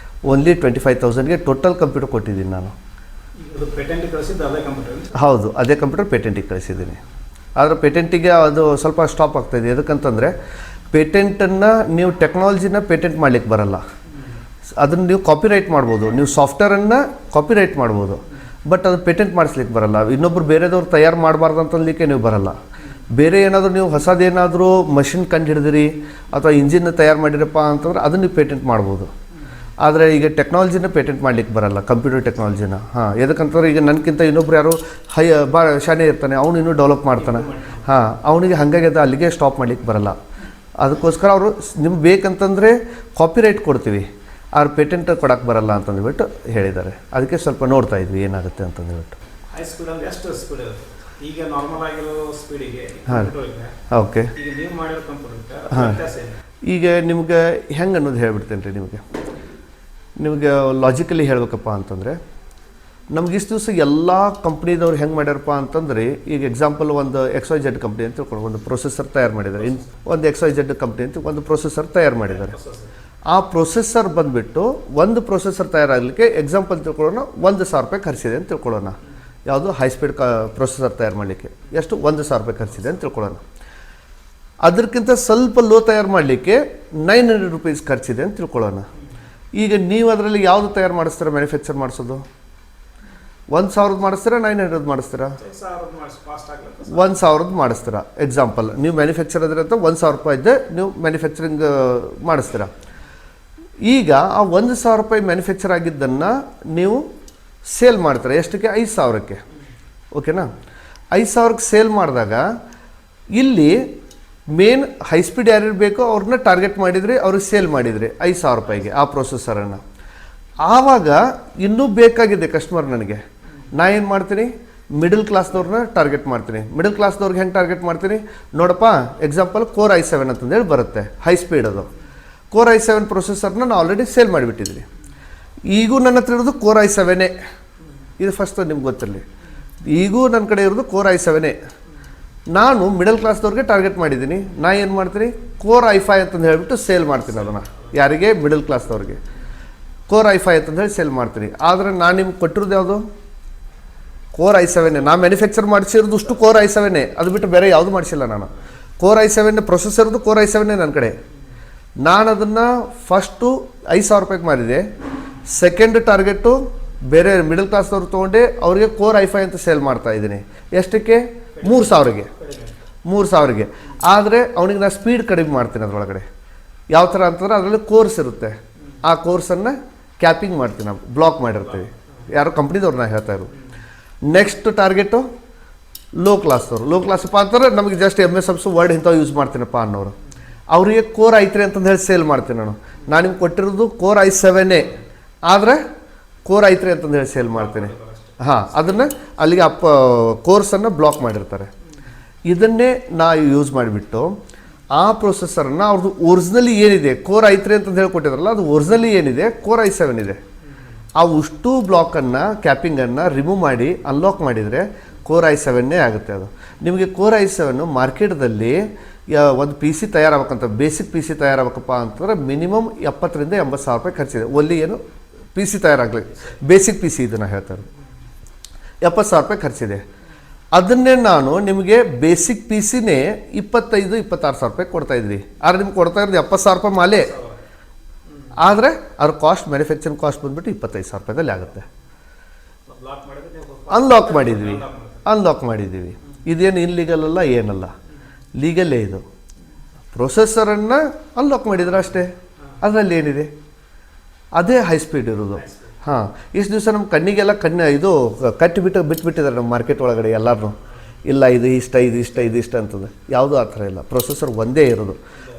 ಓನ್ಲಿ 25,000ಗೆ ಟೋಟಲ್ ಕಂಪ್ಯೂಟರ್ ಕೊಟ್ಟಿದ್ದೀನಿ ನಾನು. ಹೌದು, ಅದೇ ಕಂಪ್ಯೂಟರ್ ಪೇಟೆಂಟಿಗೆ ಕಳಿಸಿದ್ದೀನಿ. ಆದರೆ ಪೇಟೆಂಟಿಗೆ ಅದು ಸ್ವಲ್ಪ ಸ್ಟಾಪ್ ಆಗ್ತಾಯಿದೆ. ಎದಕ್ಕಂತಂದರೆ ಪೇಟೆಂಟನ್ನು ನೀವು ಟೆಕ್ನಾಲಜಿನ ಪೇಟೆಂಟ್ ಮಾಡಲಿಕ್ಕೆ ಬರಲ್ಲ. ಅದನ್ನು ನೀವು ಕಾಪಿರೈಟ್ ಮಾಡ್ಬೋದು, ನೀವು ಸಾಫ್ಟ್ವೇರನ್ನು ಕಾಪಿರೈಟ್ ಮಾಡ್ಬೋದು, ಬಟ್ ಅದು ಪೇಟೆಂಟ್ ಮಾಡಿಸ್ಲಿಕ್ಕೆ ಬರಲ್ಲ. ಇನ್ನೊಬ್ರು ಬೇರೆದವ್ರು ತಯಾರು ಮಾಡಬಾರ್ದು ಅಂತಂದಲಿಕ್ಕೆ ನೀವು ಬರಲ್ಲ. ಬೇರೆ ಏನಾದರೂ ನೀವು ಹೊಸದೇನಾದರೂ ಮಷಿನ್ ಕಂಡು ಹಿಡಿದಿರಿ ಅಥವಾ ಇಂಜಿನ್ ತಯಾರು ಮಾಡಿರಪ್ಪ ಅಂತಂದ್ರೆ ಅದನ್ನು ನೀವು ಪೇಟೆಂಟ್ ಮಾಡ್ಬೋದು. ಆದರೆ ಈಗ ಟೆಕ್ನಾಲಜಿನ ಪೇಟೆಂಟ್ ಮಾಡಲಿಕ್ಕೆ ಬರಲ್ಲ, ಕಂಪ್ಯೂಟರ್ ಟೆಕ್ನಾಲಜಿನ. ಎದಕ್ಕಂತಂದ್ರೆ ಈಗ ನನಗಿಂತ ಇನ್ನೊಬ್ರು ಯಾರು ಭಾಳ ಶಾನೆ ಇರ್ತಾನೆ, ಅವನು ಇನ್ನೂ ಡೆವಲಪ್ ಮಾಡ್ತಾನೆ. ಅವನಿಗೆ ಹಾಗಾಗಿ ಅದು ಅಲ್ಲಿಗೆ ಸ್ಟಾಪ್ ಮಾಡಲಿಕ್ಕೆ ಬರಲ್ಲ. ಅದಕ್ಕೋಸ್ಕರ ಅವರು ನಿಮ್ಗೆ ಬೇಕಂತಂದರೆ ಕಾಪಿರೈಟ್ ಕೊಡ್ತೀವಿ, ಆದ್ರೆ ಪೇಟೆಂಟ್ ಕೊಡೋಕ್ಕೆ ಬರಲ್ಲ ಅಂತಂದ್ಬಿಟ್ಟು ಹೇಳಿದ್ದಾರೆ. ಅದಕ್ಕೆ ಸ್ವಲ್ಪ ನೋಡ್ತಾ ಇದ್ವಿ ಏನಾಗುತ್ತೆ ಅಂತಂದ್ಬಿಟ್ಟು. ಈಗ ನಾರ್ಮಲ್ ಆಗಿರೋ ಸ್ಪೀಡಿಗೆ ಓಕೆ. ಈಗ ನಿಮ್ಗೆ ಹೆಂಗೆ ಅನ್ನೋದು ಹೇಳ್ಬಿಡ್ತೇನೆ ರೀ. ನಿಮಗೆ ಲಾಜಿಕಲಿ ಹೇಳ್ಬೇಕಪ್ಪ ಅಂತಂದರೆ ನಮ್ಗೆ ಇಷ್ಟು ದಿವಸ ಎಲ್ಲ ಕಂಪ್ನಿದವ್ರು ಹೆಂಗೆ ಮಾಡ್ಯಾರಪ್ಪ ಅಂತಂದರೆ, ಈಗ ಎಕ್ಸಾಂಪಲ್ ಒಂದು XYZ ಕಂಪ್ನಿ ಅಂತ ತಿಳ್ಕೊಂಡು ಒಂದು ಪ್ರೊಸೆಸರ್ ತಯಾರು ಮಾಡಿದ್ದಾರೆ. ಒಂದು XYZ ಕಂಪ್ನಿ ಅಂತ ಒಂದು ಪ್ರೊಸೆಸರ್ ತಯಾರು ಮಾಡಿದ್ದಾರೆ. ಆ ಪ್ರೊಸೆಸರ್ ಬಂದುಬಿಟ್ಟು ಒಂದು ಪ್ರೊಸೆಸರ್ ತಯಾರಾಗಲಿಕ್ಕೆ ಎಕ್ಸಾಂಪಲ್ ತಿಳ್ಕೊಳ್ಳೋಣ 1,000 ರೂಪಾಯಿ ಖರ್ಚಿದೆ ಅಂತ ತಿಳ್ಕೊಳ್ಳೋಣ. ಯಾವುದು ಹೈ ಸ್ಪೀಡ್ ಪ್ರೊಸೆಸರ್ ತಯಾರು ಮಾಡಲಿಕ್ಕೆ ಎಷ್ಟು 1,000 ರೂಪಾಯಿ ಖರ್ಚಿದೆ ಅಂತ ತಿಳ್ಕೊಳ್ಳೋಣ. ಅದಕ್ಕಿಂತ ಸ್ವಲ್ಪ ಲೋ ತಯಾರು ಮಾಡಲಿಕ್ಕೆ 900 ರೂಪೀಸ್ ಖರ್ಚಿದೆ ಅಂತ ತಿಳ್ಕೊಳ್ಳೋಣ. ಈಗ ನೀವು ಅದರಲ್ಲಿ ಯಾವುದು ತಯಾರು ಮಾಡಿಸ್ತೀರಾ? ಮ್ಯಾನುಫ್ಯಾಕ್ಚರ್ ಮಾಡಿಸೋದು 1,000 ಮಾಡಿಸ್ತೀರಾ 900 ಮಾಡಿಸ್ತೀರಾ? 1,000 ಮಾಡಿಸ್ತೀರಾ. ಎಕ್ಸಾಂಪಲ್ ನೀವು ಮ್ಯಾನುಫ್ಯಾಕ್ಚರ್ ಅದ್ರ ಅಂತ 1,000 ರೂಪಾಯಿದ್ದೆ ನೀವು ಮ್ಯಾನುಫ್ಯಾಕ್ಚರಿಂಗ್ ಮಾಡಿಸ್ತೀರಾ. ಈಗ ಆ 1,000 ರೂಪಾಯಿ ಮ್ಯಾನುಫ್ಯಾಕ್ಚರ್ ಆಗಿದ್ದನ್ನು ನೀವು ಸೇಲ್ ಮಾಡ್ತಾರೆ ಎಷ್ಟಕ್ಕೆ? 5,000ಕ್ಕೆ. ಓಕೆನಾ? 5,000ಕ್ಕೆ ಸೇಲ್ ಮಾಡಿದಾಗ ಇಲ್ಲಿ ಮೇನ್ ಹೈ ಸ್ಪೀಡ್ ಯಾರ್ಯಾರು ಬೇಕೋ ಅವ್ರನ್ನ ಟಾರ್ಗೆಟ್ ಮಾಡಿದರೆ ಅವ್ರಿಗೆ ಸೇಲ್ ಮಾಡಿದರೆ 5,000 ರೂಪಾಯಿಗೆ ಆ ಪ್ರೊಸೆಸರನ್ನು. ಆವಾಗ ಇನ್ನೂ ಬೇಕಾಗಿದೆ ಕಸ್ಟಮರ್ ನನಗೆ. ನಾ ಏನು ಮಾಡ್ತೀನಿ, ಮಿಡಲ್ ಕ್ಲಾಸ್ದವ್ರನ್ನ ಟಾರ್ಗೆಟ್ ಮಾಡ್ತೀನಿ. ಮಿಡಲ್ ಕ್ಲಾಸ್ದವ್ರಿಗೆ ಹೆಂಗೆ ಟಾರ್ಗೆಟ್ ಮಾಡ್ತೀನಿ ನೋಡಪ್ಪ, ಎಕ್ಸಾಂಪಲ್ Core i7 ಅಂತಂದೇಳಿ ಬರುತ್ತೆ, ಹೈ ಸ್ಪೀಡ್ ಅದು. Core i7 ಪ್ರೊಸೆಸರ್ನ ನಾನು ಆಲ್ರೆಡಿ ಸೇಲ್ ಮಾಡಿಬಿಟ್ಟಿದ್ದೀನಿ. ಈಗೂ ನನ್ನ ಹತ್ರ ಇರೋದು Core i7. ಇದು ಫಸ್ಟ್ ನಿಮ್ಗೆ ಗೊತ್ತಿರಲಿ, ಈಗೂ ನನ್ನ ಕಡೆ ಇರೋದು Core i7. ನಾನು ಮಿಡಲ್ ಕ್ಲಾಸ್ದವ್ರಿಗೆ ಟಾರ್ಗೆಟ್ ಮಾಡಿದ್ದೀನಿ. ನಾ ಏನು ಮಾಡ್ತೀನಿ, Core i5 ಅಂತಂದು ಹೇಳ್ಬಿಟ್ಟು ಸೇಲ್ ಮಾಡ್ತೀನಿ ಅದನ್ನು. ಯಾರಿಗೆ? ಮಿಡಲ್ ಕ್ಲಾಸ್ದವ್ರಿಗೆ Core i5 ಅಂತಂದು ಹೇಳಿ ಸೇಲ್ ಮಾಡ್ತೀನಿ. ಆದರೆ ನಾನು ನಿಮ್ಗೆ ಕೊಟ್ಟಿರೋದು ಯಾವುದು? Core i7. ನಾ ಮ್ಯಾನುಫ್ಯಾಕ್ಚರ್ ಮಾಡಿಸಿರೋದು ಅಷ್ಟು Core i7. ಅದು ಬಿಟ್ಟು ಬೇರೆ ಯಾವುದು ಮಾಡಿಸಿಲ್ಲ ನಾನು. Core i7 ಪ್ರೊಸೆಸರ್ದು Core i7 ನನ್ನ ಕಡೆ. ನಾನು ಅದನ್ನು ಫಸ್ಟು 5,000 ರೂಪಾಯಿಗೆ ಮಾರಿದೆ. ಸೆಕೆಂಡ್ ಟಾರ್ಗೆಟು ಬೇರೆ ಮಿಡಲ್ ಕ್ಲಾಸ್ದವ್ರು ತೊಗೊಂಡೆ, ಅವ್ರಿಗೆ Core i5 ಅಂತ ಸೇಲ್ ಮಾಡ್ತಾ ಇದ್ದೀನಿ. ಎಷ್ಟಕ್ಕೆ? 3,000ಗೆ. 3,000ಗೆ. ಆದರೆ ಅವನಿಗೆ ನಾನು ಸ್ಪೀಡ್ ಕಡಿಮೆ ಮಾಡ್ತೀನಿ ಅದರೊಳಗಡೆ. ಯಾವ ಥರ ಅಂತಂದ್ರೆ ಅದರಲ್ಲಿ ಕೋರ್ಸ್ ಇರುತ್ತೆ. ಆ ಕೋರ್ಸನ್ನು ಕ್ಯಾಪಿಂಗ್ ಮಾಡ್ತೀನಿ, ನಾವು ಬ್ಲಾಕ್ ಮಾಡಿರ್ತೀವಿ. ಯಾರೋ ಕಂಪ್ನಿದವ್ರು ಹೇಳ್ತಾ ಇರೋದು. ನೆಕ್ಸ್ಟ್ ಟಾರ್ಗೆಟು ಲೋ ಕ್ಲಾಸ್ದವ್ರು. ಲೋ ಕ್ಲಾಸಪ್ಪ ಅಂತಂದ್ರೆ ನಮಗೆ ಜಸ್ಟ್ MS ವರ್ಡ್ ಇಂಥವು ಯೂಸ್ ಮಾಡ್ತೀನಪ್ಪ ಅನ್ನೋರು, ಅವರಿಗೆ Core i3 ಅಂತಂದು ಹೇಳಿ ಸೇಲ್ ಮಾಡ್ತೀನಿ ನಾನು. ನಿಮ್ಗೆ ಕೊಟ್ಟಿರೋದು Core i7, ಆದರೆ Core i3 ಅಂತಂದು ಹೇಳಿ ಸೇಲ್ ಮಾಡ್ತೀನಿ. ಹಾಂ, ಅದನ್ನು ಅಲ್ಲಿಗೆ ಕೋರ್ಸನ್ನು ಬ್ಲಾಕ್ ಮಾಡಿರ್ತಾರೆ. ಇದನ್ನೇ ನಾ ಯೂಸ್ ಮಾಡಿಬಿಟ್ಟು ಆ ಪ್ರೊಸೆಸರನ್ನು ಅವ್ರದ್ದು ಒರಿಜಿನಲಿ ಏನಿದೆ Core i3 ಅಂತಂದು ಹೇಳಿ ಕೊಟ್ಟಿದ್ರಲ್ಲ, ಅದು ಒರಿಜಿನಲಿ ಏನಿದೆ Core i7 ಇದೆ. ಆ ಉಷ್ಟು ಬ್ಲಾಕನ್ನು, ಕ್ಯಾಪಿಂಗನ್ನು ರಿಮೂವ್ ಮಾಡಿ ಅನ್ಲಾಕ್ ಮಾಡಿದರೆ Core i7 ಆಗುತ್ತೆ. ಅದು ನಿಮಗೆ Core i7 ಮಾರ್ಕೆಟ್ದಲ್ಲಿ ಒಂದು PC ತಯಾರಾಗಬೇಕಂತ, ಬೇಸಿಕ್ PC ತಯಾರಾಗಬೇಕಪ್ಪ ಅಂತಂದ್ರೆ ಮಿನಿಮಮ್ 70,000 ರಿಂದ 80,000 ರೂಪಾಯಿ ಖರ್ಚಿದೆ. ಒಲ್ಲಿ ಏನು PC ತಯಾರಾಗಲಿಕ್ಕೆ, ಬೇಸಿಕ್ PC ಇದನ್ನು ಹೇಳ್ತಾರೆ, 70,000 ರೂಪಾಯಿ ಖರ್ಚಿದೆ. ಅದನ್ನೇ ನಾನು ನಿಮಗೆ ಬೇಸಿಕ್ PCನೇ 25,000-26,000 ರೂಪಾಯಿ ಕೊಡ್ತಾಯಿದ್ವಿ. ಆದರೆ ನಿಮ್ಗೆ ಕೊಡ್ತಾ ಇರೋದು 70,000 ರೂಪಾಯಿ ಮಾಲೆ. ಆದರೆ ಅದ್ರ ಕಾಸ್ಟ್, ಮ್ಯಾನುಫ್ಯಾಕ್ಚರಿಂಗ್ ಕಾಸ್ಟ್ ಬಂದುಬಿಟ್ಟು 25,000 ರೂಪಾಯಿದಲ್ಲಿ ಆಗುತ್ತೆ. ಅನ್ಲಾಕ್ ಮಾಡಿದ್ದೀವಿ. ಇದೇನು ಇನ್ಲೀಗಲ್ ಅಲ್ಲ, ಏನಲ್ಲ, ಲೀಗಲ್ಲೇ ಇದು. ಪ್ರೊಸೆಸರನ್ನು ಅನ್ಲಾಕ್ ಮಾಡಿದ್ರೆ ಅಷ್ಟೇ, ಅದರಲ್ಲಿ ಏನಿದೆ? ಅದೇ ಹೈ ಸ್ಪೀಡ್ ಇರೋದು. ಹಾಂ, ಇಷ್ಟು ದಿವಸ ನಮ್ಮ ಕಣ್ಣಿಗೆಲ್ಲ ಇದು ಬಿಟ್ಬಿಟ್ಟಿದ್ದಾರೆ ನಮ್ಮ ಮಾರ್ಕೆಟ್ ಒಳಗಡೆ ಎಲ್ಲರೂ. ಇಲ್ಲ ಇದು ಇಷ್ಟ ಅಂತಂದು ಯಾವುದೂ ಆ ಥರ ಇಲ್ಲ. ಪ್ರೊಸೆಸರ್ ಒಂದೇ ಇರೋದು.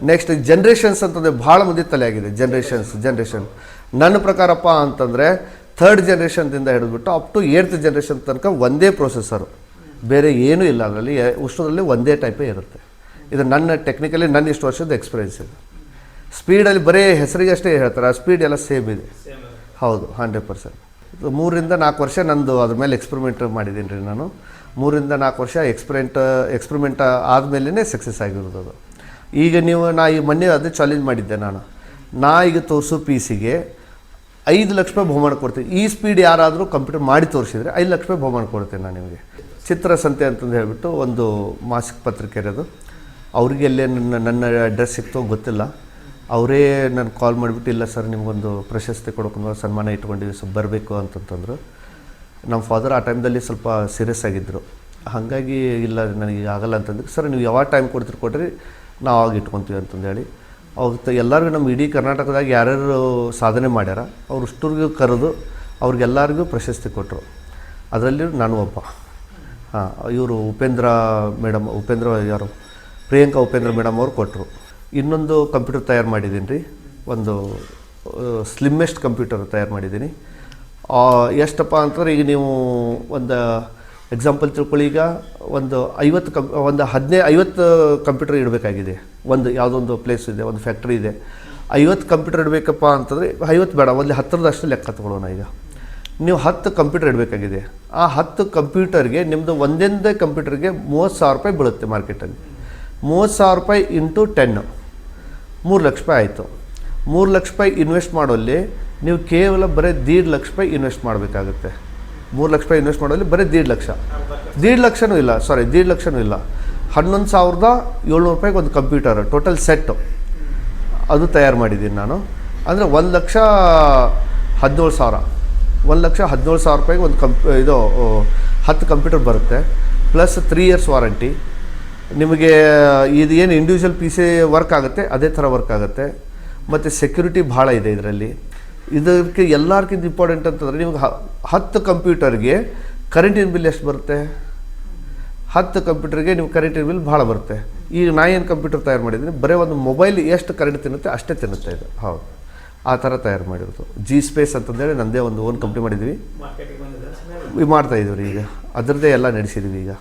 ನೆಕ್ಸ್ಟ್ ಜನ್ರೇಷನ್ಸ್ ಅಂತಂದರೆ ಭಾಳ ಮಂದಿ ತಲೆ ಆಗಿದೆ. ಜನ್ರೇಷನ್ ನನ್ನ ಪ್ರಕಾರಪ್ಪ ಅಂತಂದರೆ 3rd ಜನರೇಷನ್ದಿಂದ ಹಿಡಿದ್ಬಿಟ್ಟು ಅಪ್ ಟು 8th ಜನರೇಷನ್ ತನಕ ಒಂದೇ ಪ್ರೊಸೆಸರು, ಬೇರೆ ಏನೂ ಇಲ್ಲ. ಅದರಲ್ಲಿ ಉಷ್ಣದಲ್ಲಿ ಒಂದೇ ಟೈಪೇ ಇರುತ್ತೆ. ಇದು ನನ್ನ ಟೆಕ್ನಿಕಲಿ ನನ್ನ ಇಷ್ಟು ವರ್ಷದ ಎಕ್ಸ್ಪೀರಿಯೆನ್ಸ್ ಇದೆ. ಸ್ಪೀಡಲ್ಲಿ ಬರೀ ಹೆಸರಿಗೆ ಅಷ್ಟೇ ಹೇಳ್ತಾರೆ, ಆ ಸ್ಪೀಡ್ ಎಲ್ಲ ಸೇಮ್ ಇದೆ. ಹೌದು, 100%. 3 ರಿಂದ 4 ವರ್ಷ ನಂದು ಅದ್ರ ಮೇಲೆ ಎಕ್ಸ್ಪೆರಿಮೆಂಟ್ ಮಾಡಿದ್ದೀನಿ ರೀ ನಾನು. 3 ರಿಂದ 4 ವರ್ಷ ಎಕ್ಸ್ಪೆರಿಮೆಂಟ್ ಆದಮೇಲೆ ಸಕ್ಸಸ್ ಆಗಿರೋದು ಅದು. ಈಗ ನಾ ಈ ಮೊನ್ನೆ ಅದೇ ಚಾಲೆಂಜ್ ಮಾಡಿದ್ದೆ ನಾನು. ಈಗ ತೋರಿಸೋ PCಗೆ 5 ಲಕ್ಷ ರೂಪಾಯಿ ಬಹುಮಾನ ಕೊಡ್ತೀನಿ. ಈ ಸ್ಪೀಡ್ ಯಾರಾದರೂ ಕಂಪ್ಯೂಟರ್ ಮಾಡಿ ತೋರಿಸಿದರೆ 5 ಲಕ್ಷ ರೂಪಾಯಿ ಬಹುಮಾನ ಕೊಡ್ತೀನಿ ನಾನು ನಿಮಗೆ. ಚಿತ್ರಸಂತೆ ಅಂತಂದು ಹೇಳ್ಬಿಟ್ಟು ಒಂದು ಮಾಸಿಕ ಪತ್ರಿಕೆ ಇರೋದು. ಅವ್ರಿಗೆ ಎಲ್ಲೇ ನನ್ನ ಅಡ್ರೆಸ್ ಸಿಕ್ತೋ ಗೊತ್ತಿಲ್ಲ. ಅವರೇ ನಾನು ಕಾಲ್ ಮಾಡಿಬಿಟ್ಟು, ಇಲ್ಲ ಸರ್ ನಿಮಗೊಂದು ಪ್ರಶಸ್ತಿ ಕೊಡೋಕೆ ಸನ್ಮಾನ ಇಟ್ಕೊಂಡಿದ್ದೀವಿ, ಸ್ವಲ್ಪ ಬರಬೇಕು ಅಂತಂತಂದರು. ನಮ್ಮ ಫಾದರ್ ಆ ಟೈಮ್ದಲ್ಲಿ ಸ್ವಲ್ಪ ಸೀರಿಯಸ್ ಆಗಿದ್ದರು. ಹಾಗಾಗಿ ಇಲ್ಲ ನನಗೆ ಆಗಲ್ಲ ಅಂತಂದ್ರೆ, ಸರ್ ನೀವು ಯಾವಾಗ ಟೈಮ್ ಕೊಡ್ರಿ ನಾವು ಆವಾಗ ಇಟ್ಕೊತೀವಿ ಅಂತಂದೇಳಿ ಅವ್ರು ಎಲ್ಲರಿಗೂ ನಮ್ಮ ಇಡೀ ಕರ್ನಾಟಕದಾಗ ಯಾರ್ಯಾರು ಸಾಧನೆ ಮಾಡ್ಯಾರ ಅವ್ರಷ್ಟುರ್ಗೂ ಕರೆದು ಅವ್ರಿಗೆಲ್ಲರಿಗೂ ಪ್ರಶಸ್ತಿ ಕೊಟ್ಟರು. ಅದರಲ್ಲಿ ನಾನು ಒಬ್ಬ. ಹಾಂ, ಇವರು ಪ್ರಿಯಾಂಕಾ ಉಪೇಂದ್ರ ಮೇಡಮ್ ಅವ್ರು ಕೊಟ್ಟರು. ಇನ್ನೊಂದು ಕಂಪ್ಯೂಟರ್ ತಯಾರು ಮಾಡಿದ್ದೀನಿ ರೀ, ಒಂದು ಸ್ಲಿಮ್ಮೆಸ್ಟ್ ಕಂಪ್ಯೂಟರ್ ತಯಾರು ಮಾಡಿದ್ದೀನಿ. ಎಷ್ಟಪ್ಪ ಅಂತಂದ್ರೆ, ಈಗ ನೀವು ಒಂದು ಎಕ್ಸಾಂಪಲ್ ತಿಳ್ಕೊಳ್ಳಿ. ಈಗ ಒಂದು 50 ಕಂಪ್ಯೂಟರ್ ಇಡಬೇಕಾಗಿದೆ. ಒಂದು ಯಾವುದೊಂದು ಪ್ಲೇಸ್ ಇದೆ, ಒಂದು ಫ್ಯಾಕ್ಟ್ರಿ ಇದೆ, 50 ಕಂಪ್ಯೂಟರ್ ಇಡಬೇಕಪ್ಪ ಅಂತಂದರೆ 50 ಬೇಡ, ಒಂದು 10ರದಷ್ಟು ಲೆಕ್ಕ ತಗೊಳ್ಳೋಣ. ಈಗ ನೀವು 10 ಕಂಪ್ಯೂಟರ್ ಇಡಬೇಕಾಗಿದೆ. ಆ 10 ಕಂಪ್ಯೂಟರ್ಗೆ ನಿಮ್ಮದು ಒಂದೊಂದೇ ಕಂಪ್ಯೂಟರ್ಗೆ 30,000 ರೂಪಾಯಿ ಬೀಳುತ್ತೆ ಮಾರ್ಕೆಟಲ್ಲಿ. 30,000 ರೂಪಾಯಿ ಇಂಟು 10 3 ಲಕ್ಷ ರೂಪಾಯಿ ಆಯಿತು. 3 ಲಕ್ಷ ರೂಪಾಯಿ ಇನ್ವೆಸ್ಟ್ ಮಾಡೋಲ್ಲಿ ನೀವು ಕೇವಲ ಬರೀ 1.5 ಲಕ್ಷ ರೂಪಾಯಿ ಇನ್ವೆಸ್ಟ್ ಮಾಡಬೇಕಾಗುತ್ತೆ. 3 ಲಕ್ಷ ರೂಪಾಯಿ ಇನ್ವೆಸ್ಟ್ ಮಾಡೋಲ್ಲಿ ಬರೀ 1.5 ಲಕ್ಷ, 1.5 ಲಕ್ಷನೂ ಇಲ್ಲ, 1.5 ಲಕ್ಷನೂ ಇಲ್ಲ, 11,700 ರೂಪಾಯಿಗೆ ಒಂದು ಕಂಪ್ಯೂಟರ್ ಟೋಟಲ್ ಸೆಟ್ಟು ಅದು ತಯಾರು ಮಾಡಿದ್ದೀನಿ ನಾನು. ಅಂದರೆ 1,17,000 1,17,000 ರೂಪಾಯಿಗೆ ಒಂದು 10 ಕಂಪ್ಯೂಟರ್ ಬರುತ್ತೆ. Plus 3 years warranty. ನಿಮಗೆ ಇದು ಏನು ಇಂಡಿವಿಜುವಲ್ PC ವರ್ಕ್ ಆಗುತ್ತೆ ಅದೇ ಥರ ವರ್ಕ್ ಆಗುತ್ತೆ. ಮತ್ತು ಸೆಕ್ಯೂರಿಟಿ ಭಾಳ ಇದೆ ಇದರಲ್ಲಿ. ಇದಕ್ಕೆ ಎಲ್ಲರಿಗಿಂತ ಇಂಪಾರ್ಟೆಂಟ್ ಅಂತಂದರೆ, ನಿಮ್ಗೆ 10 ಕಂಪ್ಯೂಟರ್ಗೆ ಕರೆಂಟಿನ ಬಿಲ್ ಎಷ್ಟು ಬರುತ್ತೆ? 10 ಕಂಪ್ಯೂಟರ್ಗೆ ನೀವು ಕರೆಂಟಿನ ಬಿಲ್ ಭಾಳ ಬರುತ್ತೆ. ಈಗ ನಾ ಏನು ಕಂಪ್ಯೂಟರ್ ತಯಾರು ಮಾಡಿದ್ದೀನಿ, ಬರೀ ಒಂದು ಮೊಬೈಲ್ ಎಷ್ಟು ಕರೆಂಟ್ ತಿನ್ನುತ್ತೆ ಅಷ್ಟೇ ತಿನ್ನುತ್ತೆ ಇದು. ಹೌದು, ಆ ಥರ ತಯಾರು ಮಾಡಿರೋದು. ಜಿ ಸ್ಪೇಸ್ ಅಂತಂದೇಳಿ ನನ್ನದೇ ಒಂದು ಓನ್ ಕಂಪ್ನಿ ಮಾಡಿದ್ವಿ, ಮಾರ್ಕೆಟಿಗೆ ಬಂದಿದೆ ಮಾಡ್ತಾ ಇದ್ದೀವಿ ರೀ. ಈಗ ಅದರದ್ದೇ ಎಲ್ಲ ನಡೆಸಿದ್ದೀವಿ. ಈಗ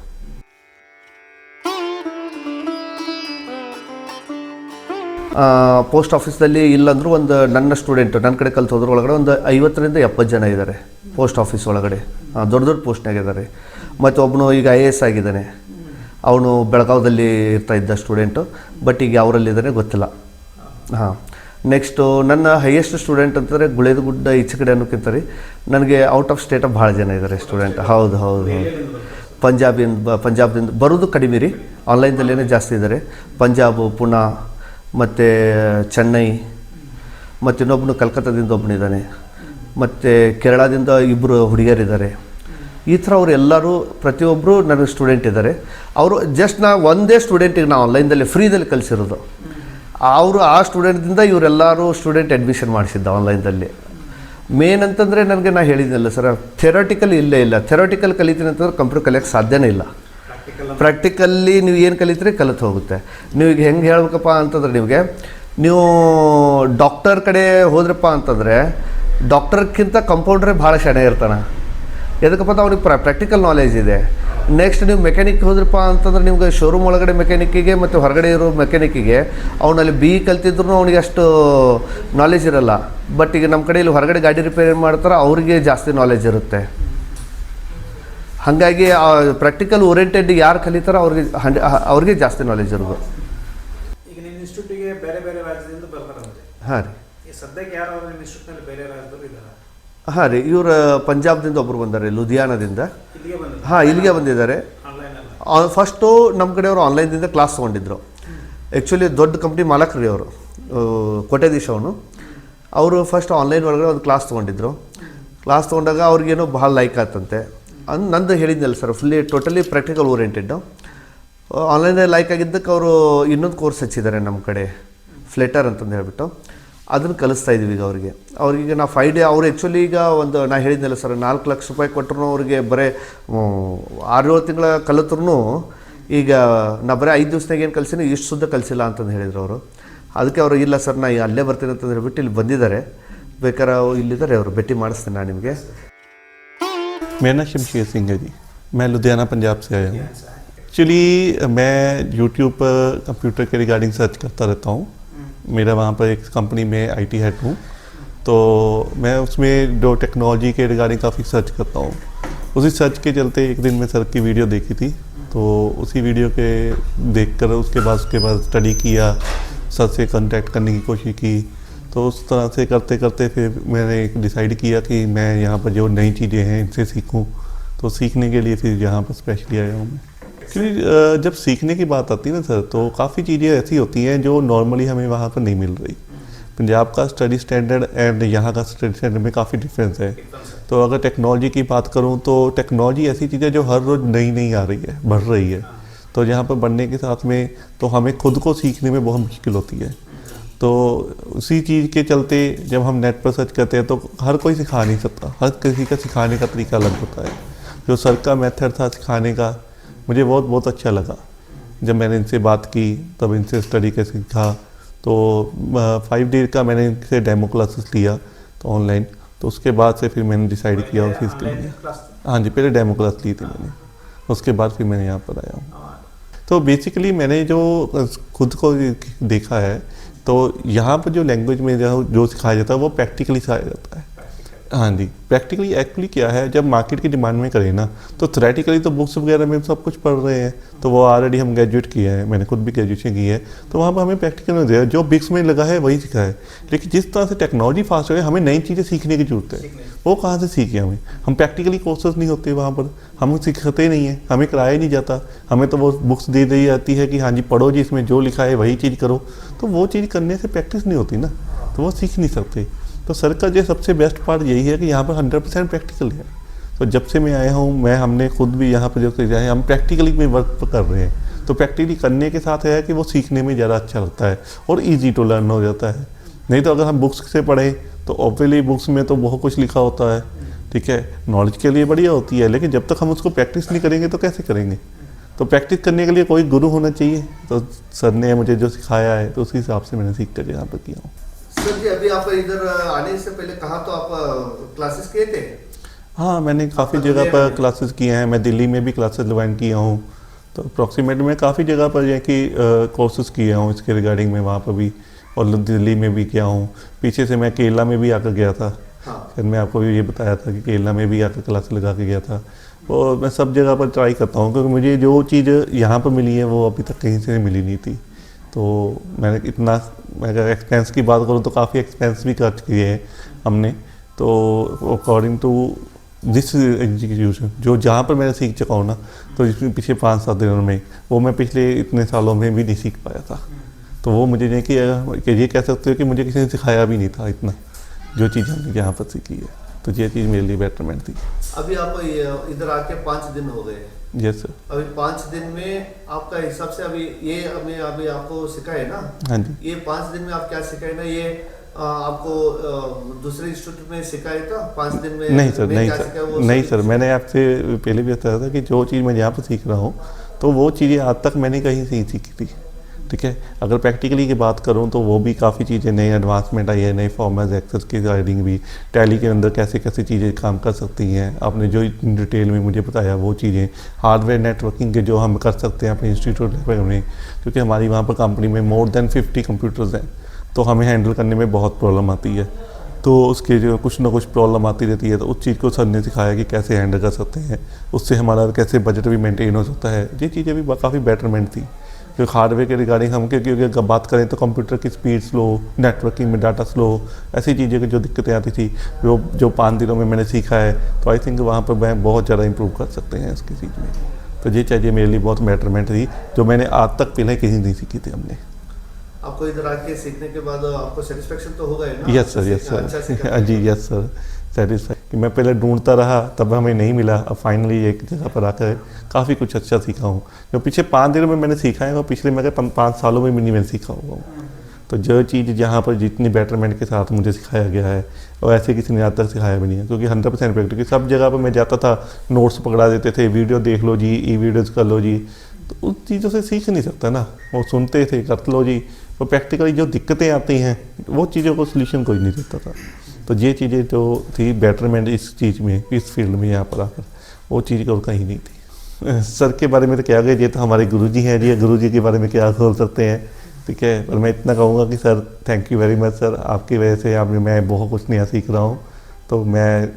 ಪೋಸ್ಟ್ ಆಫೀಸ್ದಲ್ಲಿ ಇಲ್ಲಾಂದ್ರೂ ಒಂದು ನನ್ನ ಸ್ಟೂಡೆಂಟು ನನ್ನ ಕಡೆ ಕಲ್ತು ಹೋದ್ರ ಒಳಗಡೆ ಒಂದು 50ರಿಂದ 70 ಜನ ಇದ್ದಾರೆ ಪೋಸ್ಟ್ ಆಫೀಸ್ ಒಳಗಡೆ, ದೊಡ್ಡ ದೊಡ್ಡ ಪೋಸ್ಟ್ನಾಗ ಇದ್ದಾರೆ. ಮತ್ತು ಒಬ್ಬನು ಈಗ IAS ಆಗಿದ್ದಾನೆ, ಅವನು ಬೆಳಗಾವದಲ್ಲಿ ಇರ್ತಾ ಇದ್ದ ಸ್ಟೂಡೆಂಟು, ಬಟ್ ಈಗ ಅವರಲ್ಲಿದ್ದಾನೆ ಗೊತ್ತಿಲ್ಲ. ಹಾಂ, ನೆಕ್ಸ್ಟು ನನ್ನ ಹೈಯೆಸ್ಟ್ ಸ್ಟೂಡೆಂಟ್ ಅಂತಂದರೆ ಗುಳೇದಗುಡ್ಡ ಈಚೆ ಕಡೆ ಅನ್ನೋಕ್ಕಿಂತ ರೀ ನನಗೆ ಔಟ್ ಆಫ್ ಸ್ಟೇಟ್ ಭಾಳ ಜನ ಇದ್ದಾರೆ ಸ್ಟೂಡೆಂಟ್. ಹೌದು ಹೌದು ಹೌದು, ಪಂಜಾಬ್ದಿಂದ ಬರೋದು ಕಡಿಮೆ ರೀ, ಆನ್ಲೈನ್ದಲ್ಲೇ ಜಾಸ್ತಿ ಇದ್ದಾರೆ. ಪಂಜಾಬು, ಪುಣೆ ಮತ್ತು ಚೆನ್ನೈ, ಮತ್ತು ಇನ್ನೊಬ್ಬನು ಕಲ್ಕತ್ತಾದಿಂದ ಒಬ್ಬನಿದ್ದಾನೆ, ಮತ್ತು ಕೇರಳದಿಂದ 2 ಹುಡುಗಿಯರಿದ್ದಾರೆ. ಈ ಥರ ಅವರು ಎಲ್ಲರೂ ಪ್ರತಿಯೊಬ್ಬರು ನನಗೆ ಸ್ಟೂಡೆಂಟ್ ಇದ್ದಾರೆ. ಅವರು ಜಸ್ಟ್ ನಾ ಒಂದೇ ಸ್ಟೂಡೆಂಟಿಗೆ ನಾವು ಆನ್ಲೈನ್ದಲ್ಲಿ ಫ್ರೀದಲ್ಲಿ ಕಲಿಸಿರೋದು. ಅವರು ಆ ಸ್ಟೂಡೆಂಟ್ದಿಂದ ಇವರೆಲ್ಲರೂ ಸ್ಟೂಡೆಂಟ್ ಅಡ್ಮಿಷನ್ ಮಾಡಿಸಿದ್ದ ಆನ್ಲೈನ್ದಲ್ಲಿ. ಮೇನ್ ಅಂತಂದರೆ ನನಗೆ ನಾ ಹೇಳಿದ್ನಲ್ಲ ಸರ್, ಥೆರಾಟಿಕಲ್ ಇಲ್ಲೇ ಇಲ್ಲ. ಥೆರಾಟಿಕಲ್ ಕಲಿತೀನಿ ಅಂತಂದ್ರೆ ಕಂಪ್ಯೂಟರ್ ಕಲಿಯೋಕ್ಕೆ ಸಾಧ್ಯನೇ ಇಲ್ಲ. ಪ್ರಾಕ್ಟಿಕಲ್ಲಿ ನೀವು ಏನು ಕಲಿತೀರಿ ಕಲಿತು ಹೋಗುತ್ತೆ. ನೀವು ಈಗ ಹೆಂಗೆ ಹೇಳ್ಬೇಕಪ್ಪ ಅಂತಂದ್ರೆ ನೀವು ಡಾಕ್ಟರ್ ಕಡೆ ಹೋದ್ರಪ್ಪ ಅಂತಂದರೆ ಡಾಕ್ಟರ್ಕ್ಕಿಂತ ಕಂಪೌಂಡ್ರೇ ಭಾಳ ಶಾಣೆ ಇರ್ತಾನೆ. ಎದಕ್ಕಪ್ಪ ಅಂತ ಅವ್ನಿಗೆ ಪ್ರಾಕ್ಟಿಕಲ್ ನಾಲೆಜ್ ಇದೆ. ನೆಕ್ಸ್ಟ್ ನೀವು ಮೆಕ್ಯಾನಿಕ್ ಹೋದ್ರಪ್ಪ ಅಂತಂದ್ರೆ ನಿಮ್ಗೆ ಶೋರೂಮ್ ಒಳಗಡೆ ಮೆಕ್ಯಾನಿಕ್ಕಿಗೆ ಮತ್ತು ಹೊರಗಡೆ ಇರೋ ಮೆಕ್ಯಾನಿಕ್ಕಿಗೆ ಅವನಲ್ಲಿ BE ಕಲ್ತಿದ್ರು ಅವನಿಗೆ ಅಷ್ಟು ನಾಲೆಜ್ ಇರಲ್ಲ. ಬಟ್ ಈಗ ನಮ್ಮ ಕಡೆ ಇಲ್ಲಿ ಹೊರಗಡೆ ಗಾಡಿ ರಿಪೇರಿ ಮಾಡ್ತಾರೆ, ಅವರಿಗೆ ಜಾಸ್ತಿ ನಾಲೆಜ್ ಇರುತ್ತೆ. ಹಾಗಾಗಿ ಪ್ರಾಕ್ಟಿಕಲ್ ಓರಿಯೆಂಟೆಡ್ ಯಾರು ಕಲಿತಾರೋ ಅವ್ರಿಗೆ ಜಾಸ್ತಿ ನಾಲೆಜ್ ಇರೋದು. ಈಗ ನಿಮ್ಮ ಇನ್ಸ್ಟಿಟ್ಯೂಟಿಗೆ ಬೇರೆ ಬೇರೆ ರಾಜ್ಯದಿಂದ ಬರ್ತಾರಂತೆ. ಹಾಂ ರೀ, ಈ ಸದ್ಯಕ್ಕೆ ಯಾರು ನಿಮ್ಮ ಇನ್ಸ್ಟಿಟ್ಯೂಟ್ನಲ್ಲಿ ಬೇರೆ ರಾಜ್ಯದವರು ಇದ್ದಾರೆ? ಹಾಂ ರೀ, ಇವರು ಪಂಜಾಬ್ದಿಂದ ಒಬ್ಬರು ಬಂದ್ದಾರೆ, ಲುಧಿಯಾನದಿಂದ. ಇಲ್ಲಿಗೆ ಬಂದಿದ್ದಾರೆ? ಹಾಂ, ಇಲ್ಲಿಗೆ ಬಂದಿದ್ದಾರೆ. ಆನ್ಲೈನಲ್ಲಿ ಫಸ್ಟು ನಮ್ಮ ಕಡೆಯವರು ಆನ್ಲೈನ್ದಿಂದ ಕ್ಲಾಸ್ ತೊಗೊಂಡಿದ್ರು. ಆ್ಯಕ್ಚುಲಿ ದೊಡ್ಡ ಕಂಪ್ನಿ ಮಾಲಕರು ರೀ ಅವರು, ಕೋಟ್ಯಾಧೀಶ ಅವರು ಫಸ್ಟ್ ಆನ್ಲೈನ್ ಒಳಗಡೆ ಒಂದು ಕ್ಲಾಸ್ ತೊಗೊಂಡಿದ್ರು. ಕ್ಲಾಸ್ ತೊಗೊಂಡಾಗ ಅವ್ರಿಗೇನೋ ಭಾಳ ಲೈಕ್ ಆತಂತೆ. ನಂದು ಹೇಳಿದ್ನಲ್ಲ sir, fully totally practical oriented. ಆನ್ಲೈನಲ್ಲಿ ಲೈಕ್ ಆಗಿದ್ದಕ್ಕೆ ಅವರು ಇನ್ನೊಂದು ಕೋರ್ಸ್ ಹಚ್ಚಿದ್ದಾರೆ ನಮ್ಮ ಕಡೆ, ಫ್ಲೆಟರ್ ಅಂತಂದು ಹೇಳ್ಬಿಟ್ಟು. ಅದನ್ನು ಕಲಿಸ್ತಾ ಇದ್ದೀವಿ ಈಗ ಅವ್ರಿಗೆ ನಾವು 5 ಡೇ. ಅವರು ಆ್ಯಕ್ಚುಲಿ ಈಗ ಒಂದು ನಾ ಹೇಳಿದ್ನಲ್ಲ ಸರ್, 4 ಲಕ್ಷ ರೂಪಾಯಿ ಕೊಟ್ಟರು ಅವ್ರಿಗೆ ಬರೀ 6-7 ತಿಂಗಳ ಕಲಿತ್ರೂ ಈಗ ನಾ ಬರೀ 5 ದಿವಸನಾಗ ಏನು ಕಲಿಸಿನಿ ಇಷ್ಟು ಸುದ್ದ ಕಲಿಸಿಲ್ಲ ಅಂತಂದು ಹೇಳಿದ್ರು ಅವರು. ಅದಕ್ಕೆ ಅವರು ಇಲ್ಲ ಸರ್ ನಾ ಅಲ್ಲೇ ಬರ್ತೀನಿ ಅಂತಂದು ಹೇಳ್ಬಿಟ್ಟು ಇಲ್ಲಿ ಬಂದಿದ್ದಾರೆ. ಬೇಕಾದ್ರೆ ಇಲ್ಲಿದ್ದಾರೆ, ಅವರು ಭೇಟಿ ಮಾಡಿಸ್ತೀನಿ ನಾನು ನಿಮಗೆ. मेरा नाम शमशेर सिंह है जी, मैं लुधियाना पंजाब से आया हूँ. एक्चुअली मैं यूट्यूब पर कंप्यूटर के रिगार्डिंग सर्च करता रहता हूँ. मेरा वहाँ पर एक कंपनी में IT हेड हूँ, तो मैं उसमें जो टेक्नोलॉजी के रिगार्डिंग काफ़ी सर्च करता हूँ. उसी सर्च के चलते एक दिन मैं सर की वीडियो देखी थी, तो उसी वीडियो के देखकर उसके बाद स्टडी किया, सर से कांटेक्ट करने की कोशिश की. तो उस तरह से करते करते फिर मैंने डिसाइड किया कि मैं यहाँ पर जो नई चीज़ें हैं इनसे सीखूं. तो सीखने के लिए फिर यहाँ पर स्पेशली आया हूँ मैं. एक्चुअली जब सीखने की बात आती है ना सर, तो काफ़ी चीज़ें ऐसी होती हैं जो नॉर्मली हमें वहाँ पर नहीं मिल रही. पंजाब का स्टडी स्टैंडर्ड एंड यहाँ का स्टडी स्टैंडर्ड में काफ़ी डिफरेंस है. तो अगर टेक्नोलॉजी की बात करूँ तो टेक्नोलॉजी ऐसी चीज़ है जो हर रोज़ नई आ रही है, बढ़ रही है. तो यहाँ पर बढ़ने के साथ में तो हमें खुद को सीखने में बहुत मुश्किल होती है. तो उसी चीज़ के चलते जब हम नेट पर सर्च करते हैं तो हर कोई सिखा नहीं सकता, हर किसी का सिखाने का तरीका अलग होता है. जो सर का मेथड था सिखाने का मुझे बहुत अच्छा लगा. जब मैंने इनसे बात की तब इनसे स्टडी के सीखा. तो 5 डे का मैंने इनसे डेमो क्लासेस लिया तो ऑनलाइन. तो उसके बाद से फिर मैंने डिसाइड किया उस चीज़ के लिए. हाँ जी, पहले डेमो क्लास ली थी मैंने, उसके बाद फिर मैंने यहाँ पर आया हूँ. तो बेसिकली मैंने जो खुद को देखा है, तो यहाँ पर जो लैंग्वेज में जो सिखाया जाता है वो प्रैक्टिकली सिखाया जाता है. हाँ जी, प्रैक्टिकली एक्चुअली क्या है, जब मार्केट की डिमांड में करें ना तो थ्योरेटिकली तो बुक्स वगैरह में सब कुछ पढ़ रहे हैं, तो वो ऑलरेडी हम ग्रेजुएट किए हैं, मैंने खुद भी ग्रेजुएशन की है. तो वहाँ पर हमें प्रैक्टिकल में दिया जो बिक्स में लगा है वही सिखाया है. लेकिन जिस तरह से टेक्नोलॉजी फास्ट हो गई, हमें नई चीज़ें सीखने की जरूरत है. वो कहाँ से सीखे हम प्रैक्टिकली कोर्सेज नहीं होते वहाँ पर, हम सीखते नहीं हैं, हमें कराया नहीं जाता. हमें तो वो बुक्स दे दी जाती है कि हाँ जी पढ़ो जी, इसमें जो लिखा है वही चीज़ करो. तो वो चीज़ करने से प्रैक्टिस नहीं होती ना, तो वो सीख नहीं सकते. तो सर का जो सबसे बेस्ट पार्ट यही है कि यहाँ पर 100% प्रैक्टिकल है. तो जब से मैं आया हूँ हमने खुद भी यहाँ पर जो जाए हम प्रैक्टिकली में वर्क कर रहे हैं. तो प्रैक्टिकली करने के साथ है कि वो सीखने में ज़्यादा अच्छा लगता है और ईजी टू लर्न हो जाता है. नहीं तो अगर हम बुक्स से पढ़ें तो ऑब्वियसली बुक्स में तो बहुत कुछ लिखा होता है, ठीक है, नॉलेज के लिए बढ़िया होती है, लेकिन जब तक हम उसको प्रैक्टिस नहीं करेंगे तो कैसे करेंगे. तो प्रैक्टिस करने के लिए कोई गुरु होना चाहिए. तो सर ने मुझे जो सिखाया है तो उसी हिसाब से मैंने सीख कर यहाँ पर किया हूँ. सर जी अभी आप इधर आने से पहले कहाँ तो आप क्लासेस किए थे? हाँ, मैंने काफ़ी जगह पर क्लासेस किए हैं। मैं दिल्ली में भी क्लासेस ज्वाइन किया हूँ, तो अप्रॉक्सीमेट मैं काफ़ी जगह पर ये कि कोर्सेज किया हूँ इसके रिगार्डिंग में, वहाँ पर भी और दिल्ली में भी किया हूँ। पीछे से मैं केरला में भी आकर गया था। हाँ। फिर मैं आपको ये बताया था कि केरला में भी आकर क्लास लगा के गया था। और मैं सब जगह पर ट्राई करता हूँ, क्योंकि मुझे जो चीज़ यहाँ पर मिली है वो अभी तक कहीं से मिली नहीं थी। तो मैंने इतना, मैं अगर एक्सपेंस की बात करूँ तो काफ़ी एक्सपेंस भी खर्च किए हैं हमने। तो अकॉर्डिंग टू दिस एग्जीक्यूशन जो जहाँ पर मैंने सीख चुका हूँ ना, तो इसमें पिछले 5-7 दिनों में वो मैं पिछले इतने सालों में भी नहीं सीख पाया था। तो वो मुझे नहीं कि ये कह सकते हो कि मुझे किसी ने सिखाया भी नहीं था इतना, जो चीज़ हमने यहाँ पर सीखी है। तो ये चीज़ मेरे लिए बेटरमेंट थी। अभी आप इधर आके 5 दिन हो गए। Yes sir. अभी 5 दिन में आपका हिसाब से अभी ये हमें अभी आपको सिखाए ना? हाँ जी। ये 5 दिन में आप क्या सिखाए ना, ये आपको दूसरे इंस्टीट्यूट में सिखाए था 5 दिन में? नहीं सर, मैं नहीं क्या सर, सिखाया वो नहीं सब सर, मैंने आपसे पहले भी बताया था कि जो चीज़ मैं यहाँ पर सीख रहा हूँ तो वो चीज़ें आज तक मैंने कहीं से ही सीखी थी। ठीक है, अगर प्रैक्टिकली की बात करूँ तो वो भी काफ़ी चीज़ें नई एडवांसमेंट आई है, नई फॉर्मेट्स एक्सेस की गाइडिंग भी, टैली के अंदर कैसे कैसे चीज़ें काम कर सकती हैं, आपने जो डिटेल में मुझे बताया वो चीज़ें, हार्डवेयर नेटवर्किंग के जो हम कर सकते हैं अपने इंस्टीट्यूट लेवल में, क्योंकि हमारी वहाँ पर कंपनी में मोर देन 50 कंप्यूटर्स हैं, तो हमें हैंडल करने में बहुत प्रॉब्लम आती है। तो उसके जो कुछ ना कुछ प्रॉब्लम आती रहती है, तो उस चीज़ को सर ने सिखाया कि कैसे हैंडल कर सकते हैं, उससे हमारा कैसे बजट भी मेंटेन हो सकता है। ये चीज़ें भी काफ़ी बेटरमेंट थी। क्योंकि हार्डवेयर के रिगार्डिंग हम क्योंकि अगर बात करें तो कंप्यूटर की स्पीड स्लो, नेटवर्किंग में डाटा स्लो, ऐसी चीज़ें की जो दिक्कतें आती थी जो 5 दिनों में मैंने सीखा है, तो आई थिंक वहाँ पर मैं बहुत ज़्यादा इंप्रूव कर सकते हैं इसकी चीज़ में। तो ये चीज़ें मेरे लिए बहुत बेटरमेंट थी, जो मैंने आज तक पहले कहीं नहीं सीखी थी हमने। आपको इधर आके सीखने के बाद आपको सेटिस्फेक्शन तो होगा ही ना? यस सर, यस अच्छा सर, सीखा। जी यस सर, सेटिस्फाई कि मैं पहले ढूंढता रहा तब हमें नहीं मिला, अब फाइनली एक जगह पर आकर काफ़ी कुछ अच्छा सीखा हूँ। जो पिछले 5 दिनों में मैंने सीखा है वो पिछले मैं 5 सालों में भी नहीं मैंने सीखा हुआ हूँ। तो जो चीज़ जहाँ पर जितनी बेटरमेंट के साथ मुझे सिखाया गया है और ऐसे किसी ने आज तक सिखाया भी नहीं है, क्योंकि 100% प्रैक्टिकल सब जगह पर मैं जाता था, नोट्स पकड़ा देते थे, वीडियो देख लो जी, ई वीडियोज़ कर लो जी, तो उन चीज़ों से सीख नहीं सकता ना। वो सुनते थे, कर लो जी, तो प्रैक्टिकली जो दिक्कतें आती हैं वो चीज़ों को सोल्यूशन कोई नहीं देता था। तो ये चीज़ें जो थी बेटरमेंट इस चीज़ में, इस फील्ड में यहाँ पर आकर, वो चीज़ और कहीं नहीं थी। सर के बारे में तो क्या गए, ये तो हमारे गुरुजी हैं जी, गुरुजी के बारे में क्या बोल सकते हैं। ठीक है, पर मैं इतना कहूँगा कि sir thank you very much sir, आपकी वजह से मैं बहुत कुछ नया सीख रहा हूँ। तो मैं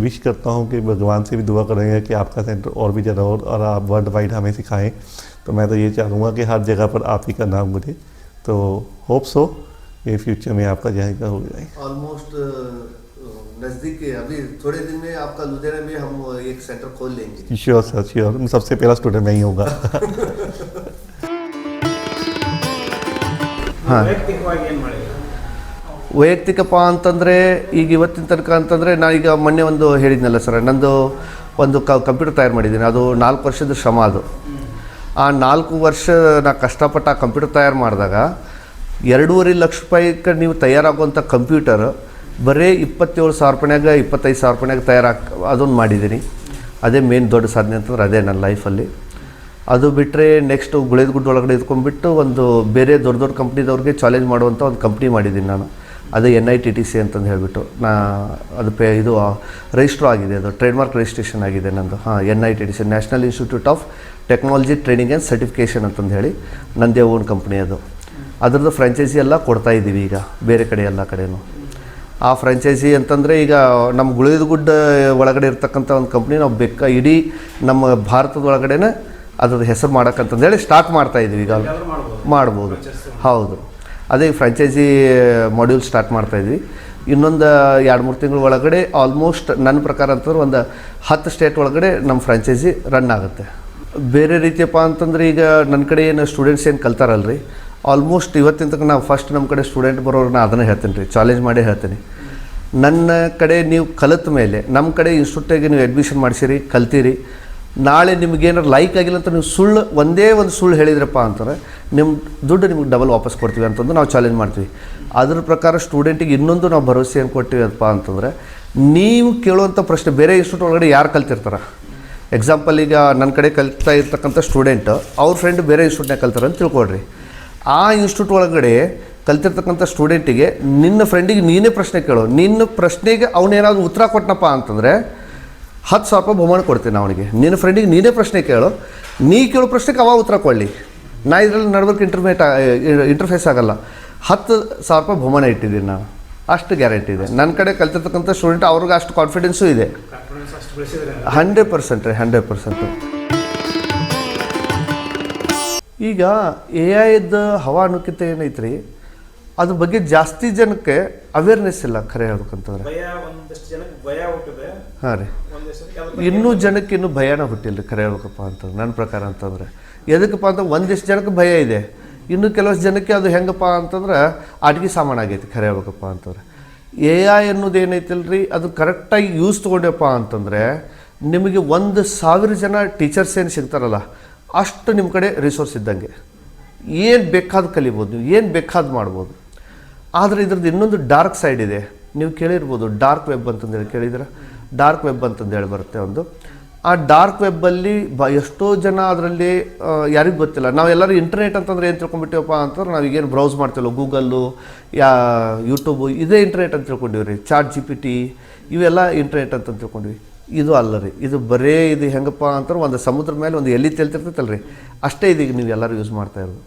विश करता हूँ कि भगवान से भी दुआ करेंगे कि आपका सेंटर और भी ज़्यादा और आप वर्ल्ड वाइड हमें सिखाएँ। तो मैं तो ये चाहूँगा कि हर जगह पर आप ही का नाम मुझे, तो होप सो ये फ्यूचर में आपका जाएगा हो जाए। ऑलमोस्ट नज़दीक है, अभी थोड़े दिन में आपका लुधियाना में हम एक सेंटर खोल लेंगे। श्योर सर, श्योर, सबसे पहला स्टूडेंट मैं ही होगा। ಹಾಂ, ವೈಯಕ್ತಿಕವಾಗಿ ಏನು ಮಾಡಿದ್ರು? ವೈಯಕ್ತಿಕಪ್ಪ ಅಂತಂದರೆ ಈಗ ಇವತ್ತಿನ ತನಕ ಅಂತಂದರೆ ನಾನೀಗ ಮೊನ್ನೆ ಒಂದು ಹೇಳಿದ್ನಲ್ಲ ಸರ್, ನಂದು ಒಂದು ಕಂಪ್ಯೂಟರ್ ತಯಾರು ಮಾಡಿದ್ದೀನಿ, ಅದು 4 ವರ್ಷದ ಶ್ರಮ. ಅದು ಆ 4 ವರ್ಷ ನಾ ಕಷ್ಟಪಟ್ಟು ಆ ಕಂಪ್ಯೂಟರ್ ತಯಾರು ಮಾಡಿದಾಗ 2.5 ಲಕ್ಷ ರೂಪಾಯಿಗೆ ನೀವು ತಯಾರಾಗುವಂಥ ಕಂಪ್ಯೂಟರ್ ಬರೀ 27,000 ರೂಪಾಯಿನಾಗ 25,000 ರೂಪಾಯಿನಾಗ ಅದೊಂದು ಮಾಡಿದ್ದೀನಿ. ಅದೇ ಮೇನ್ ದೊಡ್ಡ ಸಾಧನೆ ಅಂತಂದ್ರೆ ಅದೇ ನನ್ನ ಲೈಫಲ್ಲಿ. ಅದು ಬಿಟ್ಟರೆ ನೆಕ್ಸ್ಟು ಗುಳೇದಗುಡ್ಡ ಒಳಗಡೆ ಇದ್ಕೊಂಡ್ಬಿಟ್ಟು ಒಂದು ಬೇರೆ ದೊಡ್ಡ ದೊಡ್ಡ ಕಂಪ್ನಿದವ್ರಿಗೆ ಚಾಲೆಂಜ್ ಮಾಡುವಂಥ ಒಂದು ಕಂಪ್ನಿ ಮಾಡಿದ್ದೀನಿ ನಾನು. ಅದೇ NITTC ಅಂತಂದು ಹೇಳಿಬಿಟ್ಟು ಅದು ಇದು ರಿಜಿಸ್ಟ್ರು ಆಗಿದೆ, ಅದು ಟ್ರೇಡ್ಮಾರ್ಕ್ ರಿಜಿಸ್ಟ್ರೇಷನ್ ಆಗಿದೆ ನಂದು. ಹಾಂ, NITTC national institute of technology training and certification ಅಂತಂದು ಹೇಳಿ ನಂದೇ ಓನ್ ಕಂಪ್ನಿ ಅದು. ಅದರದ್ದು ಫ್ರಾಂಚೈಸಿ ಎಲ್ಲ ಕೊಡ್ತಾಯಿದ್ದೀವಿ ಈಗ ಬೇರೆ ಕಡೆ ಎಲ್ಲ ಕಡೆಯೂ. ಆ ಫ್ರಾಂಚೈಸಿ ಅಂತಂದರೆ ಈಗ ನಮ್ಮ ಗುಳೇದಗುಡ್ಡ ಒಳಗಡೆ ಇರ್ತಕ್ಕಂಥ ಒಂದು ಕಂಪ್ನಿ ನಾವು ಇಡೀ ನಮ್ಮ ಭಾರತದೊಳಗಡೆನೇ ಅದ್ರದ್ದು ಹೆಸರು ಮಾಡೋಕ್ಕಂತಂದೇಳಿ ಸ್ಟಾರ್ಟ್ ಮಾಡ್ತಾಯಿದ್ದೀವಿ ಈಗ. ಮಾಡ್ಬೋದು, ಹೌದು. ಅದೇ ಫ್ರಾಂಚೈಸಿ ಮಾಡ್ಯೂಲ್ ಸ್ಟಾರ್ಟ್ ಮಾಡ್ತಾಯಿದ್ವಿ. ಇನ್ನೊಂದು 2-3 ತಿಂಗಳ ಒಳಗಡೆ ಆಲ್ಮೋಸ್ಟ್ ನನ್ನ ಪ್ರಕಾರ ಅಂತಂದ್ರೆ ಒಂದು 10 ಸ್ಟೇಟ್ ಒಳಗಡೆ ನಮ್ಮ ಫ್ರಾಂಚೈಸಿ ರನ್ ಆಗುತ್ತೆ. ಬೇರೆ ರೀತಿಯಪ್ಪ ಅಂತಂದ್ರೆ ಈಗ ನನ್ನ ಕಡೆ ಏನು ಸ್ಟೂಡೆಂಟ್ಸ್ ಏನು ಕಲ್ತಾರಲ್ರಿ, ಆಲ್ಮೋಸ್ಟ್ ಇವತ್ತಿನ ತನಕ ನಾವು ಫಸ್ಟ್ ನಮ್ಮ ಕಡೆ ಸ್ಟೂಡೆಂಟ್ ಬರೋರನ್ನ ಅದನ್ನೇ ಹೇಳ್ತೀನಿ ರೀ, ಚಾಲೆಂಜ್ ಮಾಡೇ ಹೇಳ್ತೀನಿ. ನನ್ನ ಕಡೆ ನೀವು ಕಲಿತ ಮೇಲೆ ನಮ್ಮ ಕಡೆ ಇನ್ಸ್ಟಿಟ್ಯೂಟಿಗೆ ನೀವು ಅಡ್ಮಿಷನ್ ಮಾಡಿಸಿರಿ, ಕಲ್ತೀರಿ, ನಾಳೆ ನಿಮಗೇನಾರು ಲೈಕ್ ಆಗಿಲ್ಲ ಅಂತ ನೀವು ಒಂದೇ ಒಂದು ಸುಳ್ಳು ಹೇಳಿದ್ರಪ್ಪ ಅಂತಾರೆ, ನಿಮ್ಮ ದುಡ್ಡು ನಿಮ್ಗೆ ಡಬಲ್ ವಾಪಸ್ ಕೊಡ್ತೀವಿ ಅಂತಂದು ನಾವು ಚಾಲೆಂಜ್ ಮಾಡ್ತೀವಿ. ಅದ್ರ ಪ್ರಕಾರ ಸ್ಟೂಡೆಂಟಿಗೆ ಇನ್ನೊಂದು ನಾವು ಭರವಸೆ ಏನು ಕೊಡ್ತೀವಪ್ಪ ಅಂತಂದರೆ, ನೀವು ಕೇಳುವಂಥ ಪ್ರಶ್ನೆ ಬೇರೆ ಇನ್ಸ್ಟಿಟ್ಯೂಟ್ ಒಳಗಡೆ ಯಾರು ಕಲ್ತಿರ್ತಾರೆ, ಎಕ್ಸಾಂಪಲ್ ಈಗ ನನ್ನ ಕಡೆ ಕಲಿತಾ ಇರ್ತಕ್ಕಂಥ ಸ್ಟೂಡೆಂಟ್ ಅವ್ರ ಫ್ರೆಂಡ್ ಬೇರೆ ಇನ್ಸ್ಟಿಟ್ಯೂಟ್ನಾಗ ಕಲ್ತಾರೆ ಅಂತ ತಿಳ್ಕೊಳ್ರಿ. ಆ ಇನ್ಸ್ಟಿಟ್ಯೂಟ್ ಒಳಗಡೆ ಕಲ್ತಿರ್ತಕ್ಕಂಥ ಸ್ಟೂಡೆಂಟಿಗೆ ನಿನ್ನ ಫ್ರೆಂಡಿಗೆ ನೀನೇ ಪ್ರಶ್ನೆ ಕೇಳು, ನಿನ್ನ ಪ್ರಶ್ನೆಗೆ ಅವನೇನಾದ್ರು ಉತ್ತರ ಕೊಟ್ಟನಪ್ಪ ಅಂತಂದರೆ 10,000 ರೂಪಾಯಿ ಬಹುಮಾನ ಕೊಡ್ತೀನಿ ಅವನಿಗೆ. ನಿನ್ನ ಫ್ರೆಂಡಿಗೆ ನೀನೇ ಪ್ರಶ್ನೆ ಕೇಳು, ನೀ ಕೇಳೋ ಪ್ರಶ್ನೆಗೆ ಅವ ಉತ್ತರ ಕೊಡಲಿ, ನಾ ಇದರಲ್ಲಿ ನಡ್ಬೇಕು ಇಂಟರ್ಫೇಸ್ ಆಗಲ್ಲ. 10,000 ರೂಪಾಯಿ ಬಹುಮಾನ ಇಟ್ಟಿದ್ದೀನಿ ನಾನು, ಅಷ್ಟು ಗ್ಯಾರಂಟಿ ಇದೆ. ನನ್ನ ಕಡೆ ಕಲ್ತಿರ್ತಕ್ಕಂಥ ಸ್ಟೂಡೆಂಟ್ ಅವ್ರಿಗೆ ಅಷ್ಟು ಕಾನ್ಫಿಡೆನ್ಸು ಇದೆ. ಕಾನ್ಫಿಡೆನ್ಸ್ ಅಷ್ಟು ಬೆಳೆಸಿದ್ರೆ 100% ರೀ, 100%. ಈಗ AI ಹವಾ ಅನ್ನೋಕ್ಕಿಂತ ಏನೈತ್ರಿ, ಅದ್ರ ಬಗ್ಗೆ ಜಾಸ್ತಿ ಜನಕ್ಕೆ ಅವೇರ್ನೆಸ್ ಇಲ್ಲ ಖರೆ ಹೇಳ್ಬೇಕಂತಂದ್ರೆ. ಭಯ, ಒಂದಷ್ಟು ಜನಕ್ಕೆ ಭಯ ಹುಟ್ಟಿದೆ. ಹಾಂ ರೀ, ಒಂದಷ್ಟು ಜನಕ್ಕೆ ಅದ್ರ ಬಗ್ಗೆ ಇನ್ನೂ ಜನಕ್ಕೆ ಇನ್ನೂ ಭಯನ ಹುಟ್ಟಿಲ್ಲ ರೀ ಖರೆ ಹೇಳ್ಬೇಕಪ್ಪ ಅಂತಂದ್ರೆ. ನನ್ನ ಪ್ರಕಾರ ಅಂತಂದರೆ ಎದಕ್ಕಪ್ಪ ಅಂತ ಒಂದಿಷ್ಟು ಜನಕ್ಕೆ ಭಯ ಇದೆ, ಇನ್ನು ಕೆಲವಷ್ಟು ಜನಕ್ಕೆ ಅದು ಹೆಂಗಪ್ಪ ಅಂತಂದ್ರೆ ಆಟಿಕೆ ಸಾಮಾನು ಆಗೈತಿ ಖರೆ ಹೇಳ್ಬೇಕಪ್ಪ ಅಂತಂದ್ರೆ. AI ಅನ್ನೋದು ಏನೈತಿಲ್ರಿ, ಅದು ಕರೆಕ್ಟಾಗಿ ಯೂಸ್ ತೊಗೊಂಡ್ಯಪ್ಪ ಅಂತಂದರೆ ನಿಮಗೆ 1,000 ಜನ ಟೀಚರ್ಸ್ ಏನು ಸಿಗ್ತಾರಲ್ಲ ಅಷ್ಟು ನಿಮ್ಮ ಕಡೆ ರಿಸೋರ್ಸ್ ಇದ್ದಂಗೆ. ಏನು ಬೇಕಾದ ಕಲಿಬೋದು ನೀವು, ಏನು ಬೇಕಾದ ಮಾಡ್ಬೋದು. ಆದರೆ ಇದ್ರದ್ದು ಇನ್ನೊಂದು ಡಾರ್ಕ್ ಸೈಡ್ ಇದೆ. ನೀವು ಕೇಳಿರ್ಬೋದು ಡಾರ್ಕ್ ವೆಬ್ ಅಂತಂದೇಳಿ, ಕೇಳಿದ್ರೆ ಡಾರ್ಕ್ ವೆಬ್ ಅಂತಂದೇಳಿ ಬರುತ್ತೆ ಒಂದು. ಆ ಡಾರ್ಕ್ ವೆಬ್ಬಲ್ಲಿ ಎಷ್ಟೋ ಜನ ಅದರಲ್ಲಿ ಯಾರಿಗೂ ಗೊತ್ತಿಲ್ಲ. ನಾವೆಲ್ಲರೂ ಇಂಟರ್ನೆಟ್ ಅಂತಂದ್ರೆ ಏನು ತಿಳ್ಕೊಂಡ್ಬಿಟ್ಟಿವಪ್ಪ ಅಂತಂದ್ರೆ ನಾವೀಗೇನು ಬ್ರೌಸ್ ಮಾಡ್ತೀವಲ್ಲ, ಗೂಗಲ್ಲು, ಯೂಟ್ಯೂಬು, ಇದೇ ಇಂಟರ್ನೆಟ್ ಅಂತ ತಿಳ್ಕೊಂಡಿವಿ ರೀ. ChatGPT ಇವೆಲ್ಲ ಇಂಟರ್ನೆಟ್ ಅಂತ ತಿಳ್ಕೊಂಡ್ವಿ. ಇದು ಅಲ್ಲ ರೀ, ಇದು ಬರೇ ಇದು ಹೆಂಗಪ್ಪ ಅಂತಂದ್ರೆ ಒಂದು ಸಮುದ್ರ ಮೇಲೆ ಒಂದು ಎಲ್ಲಿ ತೇಲ್ತಿರ್ತೈತಲ್ಲ ರೀ, ಅಷ್ಟೇ ಇದೀಗ ನೀವು ಎಲ್ಲರೂ ಯೂಸ್ ಮಾಡ್ತಾ ಇರೋದು.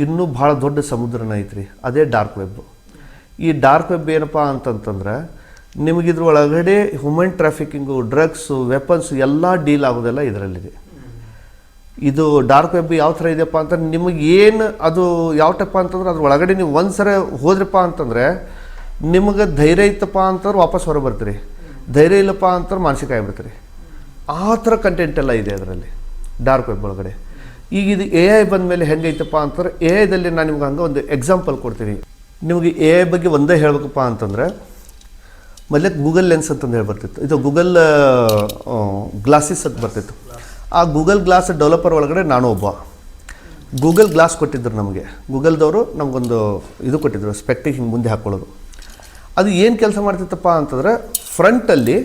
ಇನ್ನೂ ಭಾಳ ದೊಡ್ಡ ಸಮುದ್ರನ ಐತ್ರಿ, ಅದೇ ಡಾರ್ಕ್ ವೆಬ್. ಈ ಡಾರ್ಕ್ ವೆಬ್ ಏನಪ್ಪ ಅಂತಂತಂದ್ರೆ ನಿಮಗಿದ್ರ ಒಳಗಡೆ ಹ್ಯೂಮನ್ ಟ್ರಾಫಿಕಿಂಗು, ಡ್ರಗ್ಸು, ವೆಪನ್ಸು ಎಲ್ಲ ಡೀಲ್ ಆಗೋದೆಲ್ಲ ಇದರಲ್ಲಿದೆ. ಇದು ಡಾರ್ಕ್ ವೆಬ್ ಯಾವ ಥರ ಇದೆಯಪ್ಪ ಅಂತ ನಿಮಗೆ ಏನು ಅದು ಯಾವಟಪ್ಪ ಅಂತಂದ್ರೆ ಅದ್ರ ಒಳಗಡೆ ನೀವು ಒಂದು ಸಲ ಹೋದ್ರಪ್ಪ ಅಂತಂದರೆ ನಿಮಗೆ ಧೈರ್ಯ ಇತ್ತಪ್ಪ ಅಂತಂದ್ರೆ ವಾಪಸ್ ಹೊರ ಬರ್ತೀರಿ, ಧೈರ್ಯ ಇಲ್ಲಪ್ಪ ಅಂತಂದ್ರೆ ಮಾನಸಿಕ ಆಗಿಬಿಡ್ತೀರಿ. ಆ ಥರ ಕಂಟೆಂಟ್ ಎಲ್ಲ ಇದೆ ಅದರಲ್ಲಿ ಡಾರ್ಕ್ ವೆಬ್ ಒಳಗಡೆ. ಈಗ ಇದು AI ಬಂದ ಮೇಲೆ ಹೆಂಗೈತಪ್ಪ ಅಂತಂದ್ರೆ AI ನಾನು ನಿಮ್ಗೆ ಹಂಗೆ ಒಂದು ಎಕ್ಸಾಂಪಲ್ ಕೊಡ್ತೀನಿ. ನಿಮಗೆ AI ಬಗ್ಗೆ ಒಂದೇ ಹೇಳ್ಬೇಕಪ್ಪ ಅಂತಂದರೆ ಮೊದಲೇ ಗೂಗಲ್ ಲೆನ್ಸ್ ಅಂತಂದು ಹೇಳಿ ಬರ್ತಿತ್ತು. ಇದು ಗೂಗಲ್ ಗ್ಲಾಸಸ್ ಅಂತ ಬರ್ತಿತ್ತು. ಆ ಗೂಗಲ್ ಗ್ಲಾಸ್ ಡೆವಲಪರ್ ಒಳಗಡೆ ನಾನು ಒಬ್ಬ. ಗೂಗಲ್ ಗ್ಲಾಸ್ ಕೊಟ್ಟಿದ್ದರು ನಮಗೆ, ಗೂಗಲ್ದವರು ನಮಗೊಂದು ಇದು ಕೊಟ್ಟಿದ್ದರು, ಸ್ಪೆಕ್ಟಿಗೆ ಹಿಂಗೆ ಮುಂದೆ ಹಾಕ್ಕೊಳ್ಳೋದು. ಅದು ಏನು ಕೆಲಸ ಮಾಡ್ತಿತ್ತಪ್ಪ ಅಂತಂದರೆ ಫ್ರಂಟಲ್ಲಿ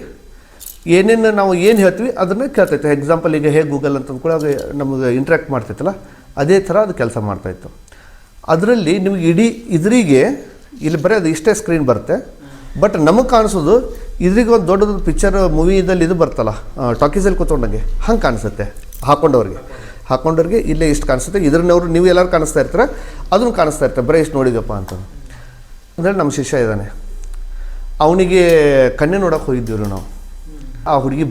ಏನೇನು ನಾವು ಏನು ಹೇಳ್ತೀವಿ ಅದನ್ನು ಕೇಳ್ತೈತೆ. ಎಕ್ಸಾಂಪಲ್ ಈಗ ಹೇಗೆ ಗೂಗಲ್ ಅಂತ ಕೂಡ ನಮಗೆ ಇಂಟ್ರ್ಯಾಕ್ಟ್ ಮಾಡ್ತೈತಲ್ಲ ಅದೇ ಥರ ಅದು ಕೆಲಸ ಮಾಡ್ತಾಯಿತ್ತು. ಅದರಲ್ಲಿ ನಿಮಗೆ ಇಡೀ ಇದ್ರಿಗೆ ಇಲ್ಲಿ ಬರೀ ಅದು ಇಷ್ಟೇ ಸ್ಕ್ರೀನ್ ಬರುತ್ತೆ, ಬಟ್ ನಮಗೆ ಕಾಣಿಸೋದು ಇದ್ರಿಗೆ ಒಂದು ದೊಡ್ಡದೊಂದು ಪಿಕ್ಚರ್ ಮೂವಿದಲ್ಲಿ ಇದು ಬರ್ತಲ್ಲ ಟಾಕೀಸಲ್ಲಿ ಕೂತ್ಕೊಂಡಂಗೆ ಹಂಗೆ ಕಾಣಿಸುತ್ತೆ. ಹಾಕ್ಕೊಂಡವ್ರಿಗೆ ಇಲ್ಲೇ ಇಷ್ಟು ಕಾಣಿಸುತ್ತೆ, ಇದ್ರನ್ನವರು ನೀವು ಎಲ್ಲರೂ ಕಾಣಿಸ್ತಾ ಇರ್ತಾರೆ, ಅದನ್ನು ಕಾಣಿಸ್ತಾ ಇರ್ತಾರೆ ಬರೀ ಇಷ್ಟು ನೋಡಿದಪ್ಪ ಅಂತ. ಅಂದರೆ ನಮ್ಮ ಶಿಷ್ಯ ಇದ್ದಾನೆ, ಅವನಿಗೆ ಕಣ್ಣೆ ನೋಡೋಕೆ ಹೋಗಿದ್ದೀವಿ ನಾವು. ಆ ಹುಡುಗಿ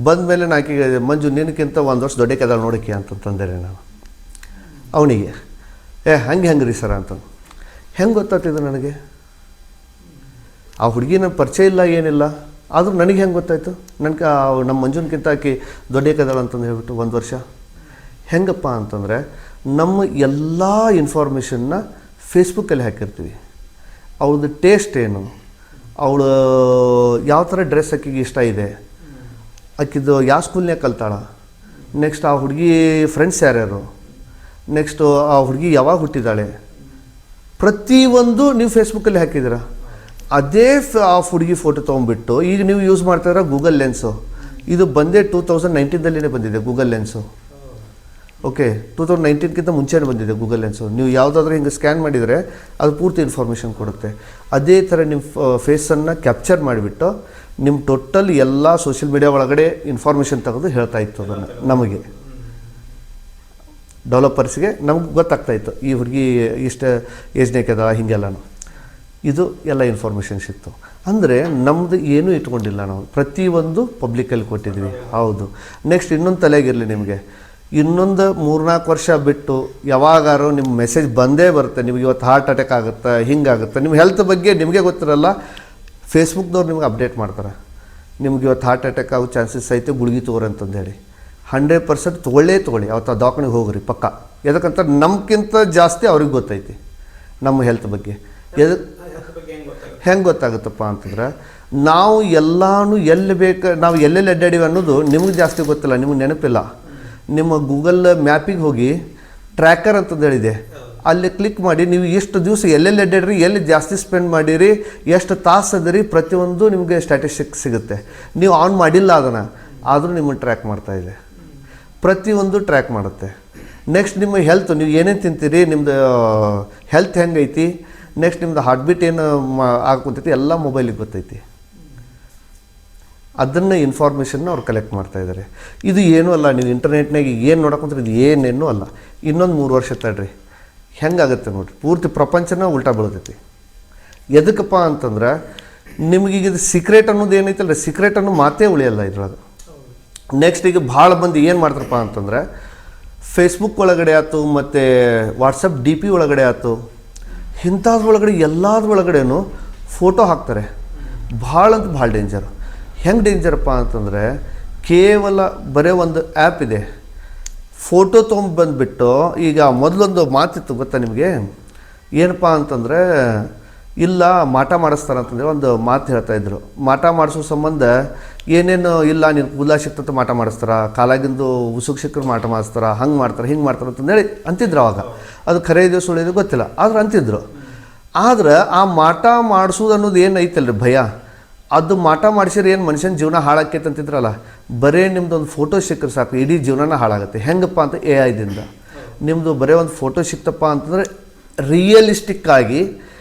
ಬಂದಮೇಲೆ ನಾಕೀಗ ಮಂಜು ನಿನಕ್ಕಿಂತ ಒಂದು ವರ್ಷ ದೊಡ್ಡ ಕೆದಾಳ ನೋಡೋಕೆ ಅಂತಂದರೆ ನಾನು ಅವನಿಗೆ ಹಂಗೆ ರೀ ಸರ ಅಂತ. ಹೆಂಗೆ ಗೊತ್ತಾಗ್ತಿದ್ದು ನನಗೆ? ಆ ಹುಡುಗಿ ನನ್ನ ಪರಿಚಯ ಇಲ್ಲ, ಏನಿಲ್ಲ, ಆದರೂ ನನಗೆ ಹೆಂಗೆ ಗೊತ್ತಾಯಿತು? ನನಗೆ ನಮ್ಮ ಮಂಜುನ್ಕಿಂತ ಆಕಿ ದೊಡ್ಡ ಕೆದಾಳ ಅಂತಂದು ಹೇಳ್ಬಿಟ್ಟು 1 ವರ್ಷ. ಹೆಂಗಪ್ಪ ಅಂತಂದರೆ ನಮ್ಮ ಎಲ್ಲ ಇನ್ಫಾರ್ಮೇಷನ್ನ ಫೇಸ್ಬುಕ್ಕಲ್ಲಿ ಹಾಕಿರ್ತೀವಿ. ಅವಳದು ಟೇಸ್ಟ್ ಏನು, ಅವಳು ಯಾವ ಥರ ಡ್ರೆಸ್ ಆಕಿಗೆ ಇಷ್ಟ ಇದೆ, ಆಕಿದು ಯಾವ ಸ್ಕೂಲ್ನಾಗ ಕಲ್ತಾಳ, ನೆಕ್ಸ್ಟ್ ಆ ಹುಡುಗಿ ಫ್ರೆಂಡ್ಸ್ ಯಾರ್ಯಾರು, ನೆಕ್ಸ್ಟು ಆ ಹುಡುಗಿ ಯಾವಾಗ ಹುಟ್ಟಿದ್ದಾಳೆ, ಪ್ರತಿಯೊಂದು ನೀವು ಫೇಸ್ಬುಕ್ಕಲ್ಲಿ ಹಾಕಿದ್ದೀರ. ಅದೇ ಆ ಹುಡುಗಿ ಫೋಟೋ ತೊಗೊಂಡ್ಬಿಟ್ಟು ಈಗ ನೀವು ಯೂಸ್ ಮಾಡ್ತಾಯಿರೋ ಗೂಗಲ್ ಲೆನ್ಸು, ಇದು ಬಂದೇ 2019 ಬಂದಿದೆ ಗೂಗಲ್ ಲೆನ್ಸು. ಓಕೆ, 2019 ಮುಂಚೆನೇ ಬಂದಿದೆ ಗೂಗಲ್ ಲೆನ್ಸು. ನೀವು ಯಾವುದಾದ್ರೂ ಹಿಂಗೆ ಸ್ಕ್ಯಾನ್ ಮಾಡಿದರೆ ಅದು ಪೂರ್ತಿ ಇನ್ಫಾರ್ಮೇಷನ್ ಕೊಡುತ್ತೆ. ಅದೇ ಥರ ನಿಮ್ಮ ಫೇಸನ್ನು ಕ್ಯಾಪ್ಚರ್ ಮಾಡಿಬಿಟ್ಟು ನಿಮ್ಮ ಟೋಟಲ್ ಎಲ್ಲ ಸೋಷಿಯಲ್ ಮೀಡಿಯಾ ಒಳಗಡೆ ಇನ್ಫಾರ್ಮೇಷನ್ ತೆಗೆದು ಹೇಳ್ತಾ ಇತ್ತು. ಅದನ್ನು ನಮಗೆ ಡೆವಲಪರ್ಸ್ಗೆ ನಮ್ಗೆ ಗೊತ್ತಾಗ್ತಾಯಿತ್ತು ಈ ಹುಡುಗಿ ಇಷ್ಟು ಏಜ್ನೇಕದ ಹಿಂಗೆಲ್ಲನೂ ಇದು ಎಲ್ಲ ಇನ್ಫಾರ್ಮೇಷನ್ ಸಿಕ್ತು. ಅಂದರೆ ನಮ್ಮದು ಏನೂ ಇಟ್ಕೊಂಡಿಲ್ಲ, ನಾವು ಪ್ರತಿಯೊಂದು ಪಬ್ಲಿಕಲ್ಲಿ ಕೊಟ್ಟಿದ್ವಿ. ಹೌದು. ನೆಕ್ಸ್ಟ್ ಇನ್ನೊಂದು ತಲೆಗಿರಲಿ ನಿಮಗೆ, ಇನ್ನೊಂದು 3-4 ವರ್ಷ ಬಿಟ್ಟು ಯಾವಾಗಾರು ನಿಮ್ಮ ಮೆಸೇಜ್ ಬಂದೇ ಬರುತ್ತೆ, ನಿಮಗೆ ಇವತ್ತು ಹಾರ್ಟ್ ಅಟ್ಯಾಕ್ ಆಗುತ್ತೆ, ಹಿಂಗಾಗುತ್ತೆ, ನಿಮ್ಮ ಹೆಲ್ತ್ ಬಗ್ಗೆ ನಿಮಗೆ ಗೊತ್ತಿರಲ್ಲ, ಫೇಸ್ಬುಕ್ದವ್ರು ನಿಮ್ಗೆ ಅಪ್ಡೇಟ್ ಮಾಡ್ತಾರೆ, ನಿಮ್ಗೆ ಇವತ್ತು ಹಾರ್ಟ್ ಅಟ್ಯಾಕ್ ಆಗೋ ಚಾನ್ಸಸ್ ಐತೆ, ಗುಳಿಗೆ ತೊಗೊರಿ ಅಂತಂದೇಳಿ. 100% ತೊಗೊಳ್ಳಿ, ಅವತ್ತು ಆ ದವಾಖಾನೆಗೆ ಹೋಗ್ರಿ ಪಕ್ಕ. ಎದಕ್ಕಂತ ನಮ್ಗಿಂತ ಜಾಸ್ತಿ ಅವ್ರಿಗೆ ಗೊತ್ತೈತಿ ನಮ್ಮ ಹೆಲ್ತ್ ಬಗ್ಗೆ. ಹೆಂಗೆ ಗೊತ್ತಾಗುತ್ತಪ್ಪ ಅಂತಂದ್ರೆ ನಾವು ಎಲ್ಲನೂ ಎಲ್ಲಿ ನಾವು ಎಲ್ಲೆಲ್ಲಿ ಅಡ್ಡಾಡಿವಿ ಅನ್ನೋದು ನಿಮಗೆ ಜಾಸ್ತಿ ಗೊತ್ತಿಲ್ಲ, ನಿಮಗೆ ನೆನಪಿಲ್ಲ. ನಿಮ್ಮ ಗೂಗಲ್ ಮ್ಯಾಪಿಗೆ ಹೋಗಿ ಟ್ರ್ಯಾಕರ್ ಅಂತಂದು ಹೇಳಿದೆ, ಅಲ್ಲಿ ಕ್ಲಿಕ್ ಮಾಡಿ ನೀವು ಎಷ್ಟು ದಿವಸ ಎಲ್ಲೆಲ್ಲಿ ಅಡ್ಡಾಡ್ರಿ, ಎಲ್ಲಿ ಜಾಸ್ತಿ ಸ್ಪೆಂಡ್ ಮಾಡಿರಿ, ಎಷ್ಟು ತಾಸು ಅದರಿ, ಪ್ರತಿಯೊಂದು ನಿಮಗೆ ಸ್ಟ್ಯಾಟಿಸ್ಟಿಕ್ಸ್ ಸಿಗುತ್ತೆ. ನೀವು ಆನ್ ಮಾಡಿಲ್ಲ ಅದನ್ನು, ಆದರೂ ನಿಮ್ಮನ್ನು ಟ್ರ್ಯಾಕ್ ಮಾಡ್ತಾಯಿದೆ, ಪ್ರತಿಯೊಂದು ಟ್ರ್ಯಾಕ್ ಮಾಡುತ್ತೆ. ನೆಕ್ಸ್ಟ್ ನಿಮ್ಮ ಹೆಲ್ತ್, ನೀವು ಏನೇನು ತಿಂತೀರಿ, ನಿಮ್ಮದು ಹೆಲ್ತ್ ಹೆಂಗೈತಿ, ನೆಕ್ಸ್ಟ್ ನಿಮ್ಮದು ಹಾರ್ಟ್ ಬೀಟ್ ಏನು ಆಗುತ್ತೈತಿ ಎಲ್ಲ ಮೊಬೈಲಿಗೆ ಗೊತ್ತೈತಿ. ಅದನ್ನು ಇನ್ಫಾರ್ಮೇಷನ್ನ ಅವ್ರು ಕಲೆಕ್ಟ್ ಮಾಡ್ತಾಯಿದ್ದಾರೆ. ಇದು ಏನೂ ಅಲ್ಲ, ನೀವು ಇಂಟರ್ನೆಟ್ನಾಗ ಏನು ನೋಡೋಕ್ಕಂದ್ರೆ ಇದು ಏನೇನೂ ಅಲ್ಲ. ಇನ್ನೊಂದು 3 ವರ್ಷ ತಡ್ರಿ ಹೆಂಗಾಗುತ್ತೆ ನೋಡಿರಿ, ಪೂರ್ತಿ ಪ್ರಪಂಚನ ಉಲ್ಟಾ ಬೀಳ್ತೈತಿ. ಎದಕ್ಕಪ್ಪ ಅಂತಂದ್ರೆ ನಿಮಗೀಗ ಇದು ಸೀಕ್ರೆಟ್ ಅನ್ನೋದು ಏನೈತಲ್ಲ, ಸೀಕ್ರೆಟ್ ಅನ್ನೋ ಮಾತೇ ಉಳಿಯಲ್ಲ ಇದ್ರೊಳಗೆ. ನೆಕ್ಸ್ಟ್ ಈಗ ಭಾಳ ಮಂದಿ ಏನು ಮಾಡ್ತಾರಪ್ಪ ಅಂತಂದರೆ ಫೇಸ್ಬುಕ್ ಒಳಗಡೆ ಆಯ್ತು ಮತ್ತು ವಾಟ್ಸಪ್ DP ಒಳಗಡೆ ಆಯ್ತು, ಇಂಥದ್ರ ಒಳಗಡೆ ಎಲ್ಲದ್ರ ಒಳಗಡೆನೂ ಫೋಟೋ ಹಾಕ್ತಾರೆ. ಭಾಳ ಅಂತ ಭಾಳ ಡೇಂಜರ್. ಹೆಂಗೆ ಡೇಂಜರಪ್ಪ ಅಂತಂದರೆ ಕೇವಲ ಬರೀ ಒಂದು ಆ್ಯಪ್ ಇದೆ, ಫೋಟೋ ತೊಗೊಂಬಂದುಬಿಟ್ಟು, ಈಗ ಮೊದಲೊಂದು ಮಾತಿತ್ತು ಗೊತ್ತಾ ನಿಮಗೆ, ಏನಪ್ಪ ಅಂತಂದರೆ ಇಲ್ಲ ಮಾಟ ಮಾಡಿಸ್ತಾರೆ ಅಂತಂದರೆ ಒಂದು ಮಾತು ಹೇಳ್ತಾಯಿದ್ರು. ಮಾಟ ಮಾಡಿಸೋ ಸಂಬಂಧ ಏನೇನು ಇಲ್ಲ ನೀನು ಕೂದಲ ಸಿಕ್ತಂತ ಮಾಟ ಮಾಡಿಸ್ತಾರೆ, ಕಾಲಾಗಿಂದು ಉಸುಕ್ ಸಿಕ್ಕರು ಮಾಟ ಮಾಡಿಸ್ತಾರೆ, ಹಂಗೆ ಮಾಡ್ತಾರೆ ಹಿಂಗೆ ಮಾಡ್ತಾರೆ ಅಂತಂದೇಳಿ ಅಂತಿದ್ರು. ಅವಾಗ ಅದು ಖರೆ ಇದೆಯೋ ಸುಳ್ಳು ಇದೆಯೋ ಗೊತ್ತಿಲ್ಲ, ಆದ್ರೆ ಅಂತಿದ್ರು. ಆದ್ರೆ ಆ ಮಾಟ ಮಾಡಿಸೋದು ಅನ್ನೋದು ಏನು ಐತಲ್ರಿ ಭಯ, ಅದು ಮಾಟ ಮಾಡಿಸಿದ್ರೆ ಏನು ಮನುಷ್ಯನ ಜೀವನ ಹಾಳಾಕೈತೆ ಅಂತಿದ್ರಲ್ಲ, ಬರೀ ನಿಮ್ದೊಂದು ಫೋಟೋ ಸಿಕ್ಕರೆ ಸಾಕು ಇಡೀ ಜೀವನನ ಹಾಳಾಗುತ್ತೆ. ಹೆಂಗಪ್ಪ ಅಂತ AI ದಿಂದ ನಿಮ್ಮದು ಬರೀ ಒಂದು ಫೋಟೋ ಸಿಕ್ತಪ್ಪ ಅಂತಂದರೆ ರಿಯಲಿಸ್ಟಿಕ್ಕಾಗಿ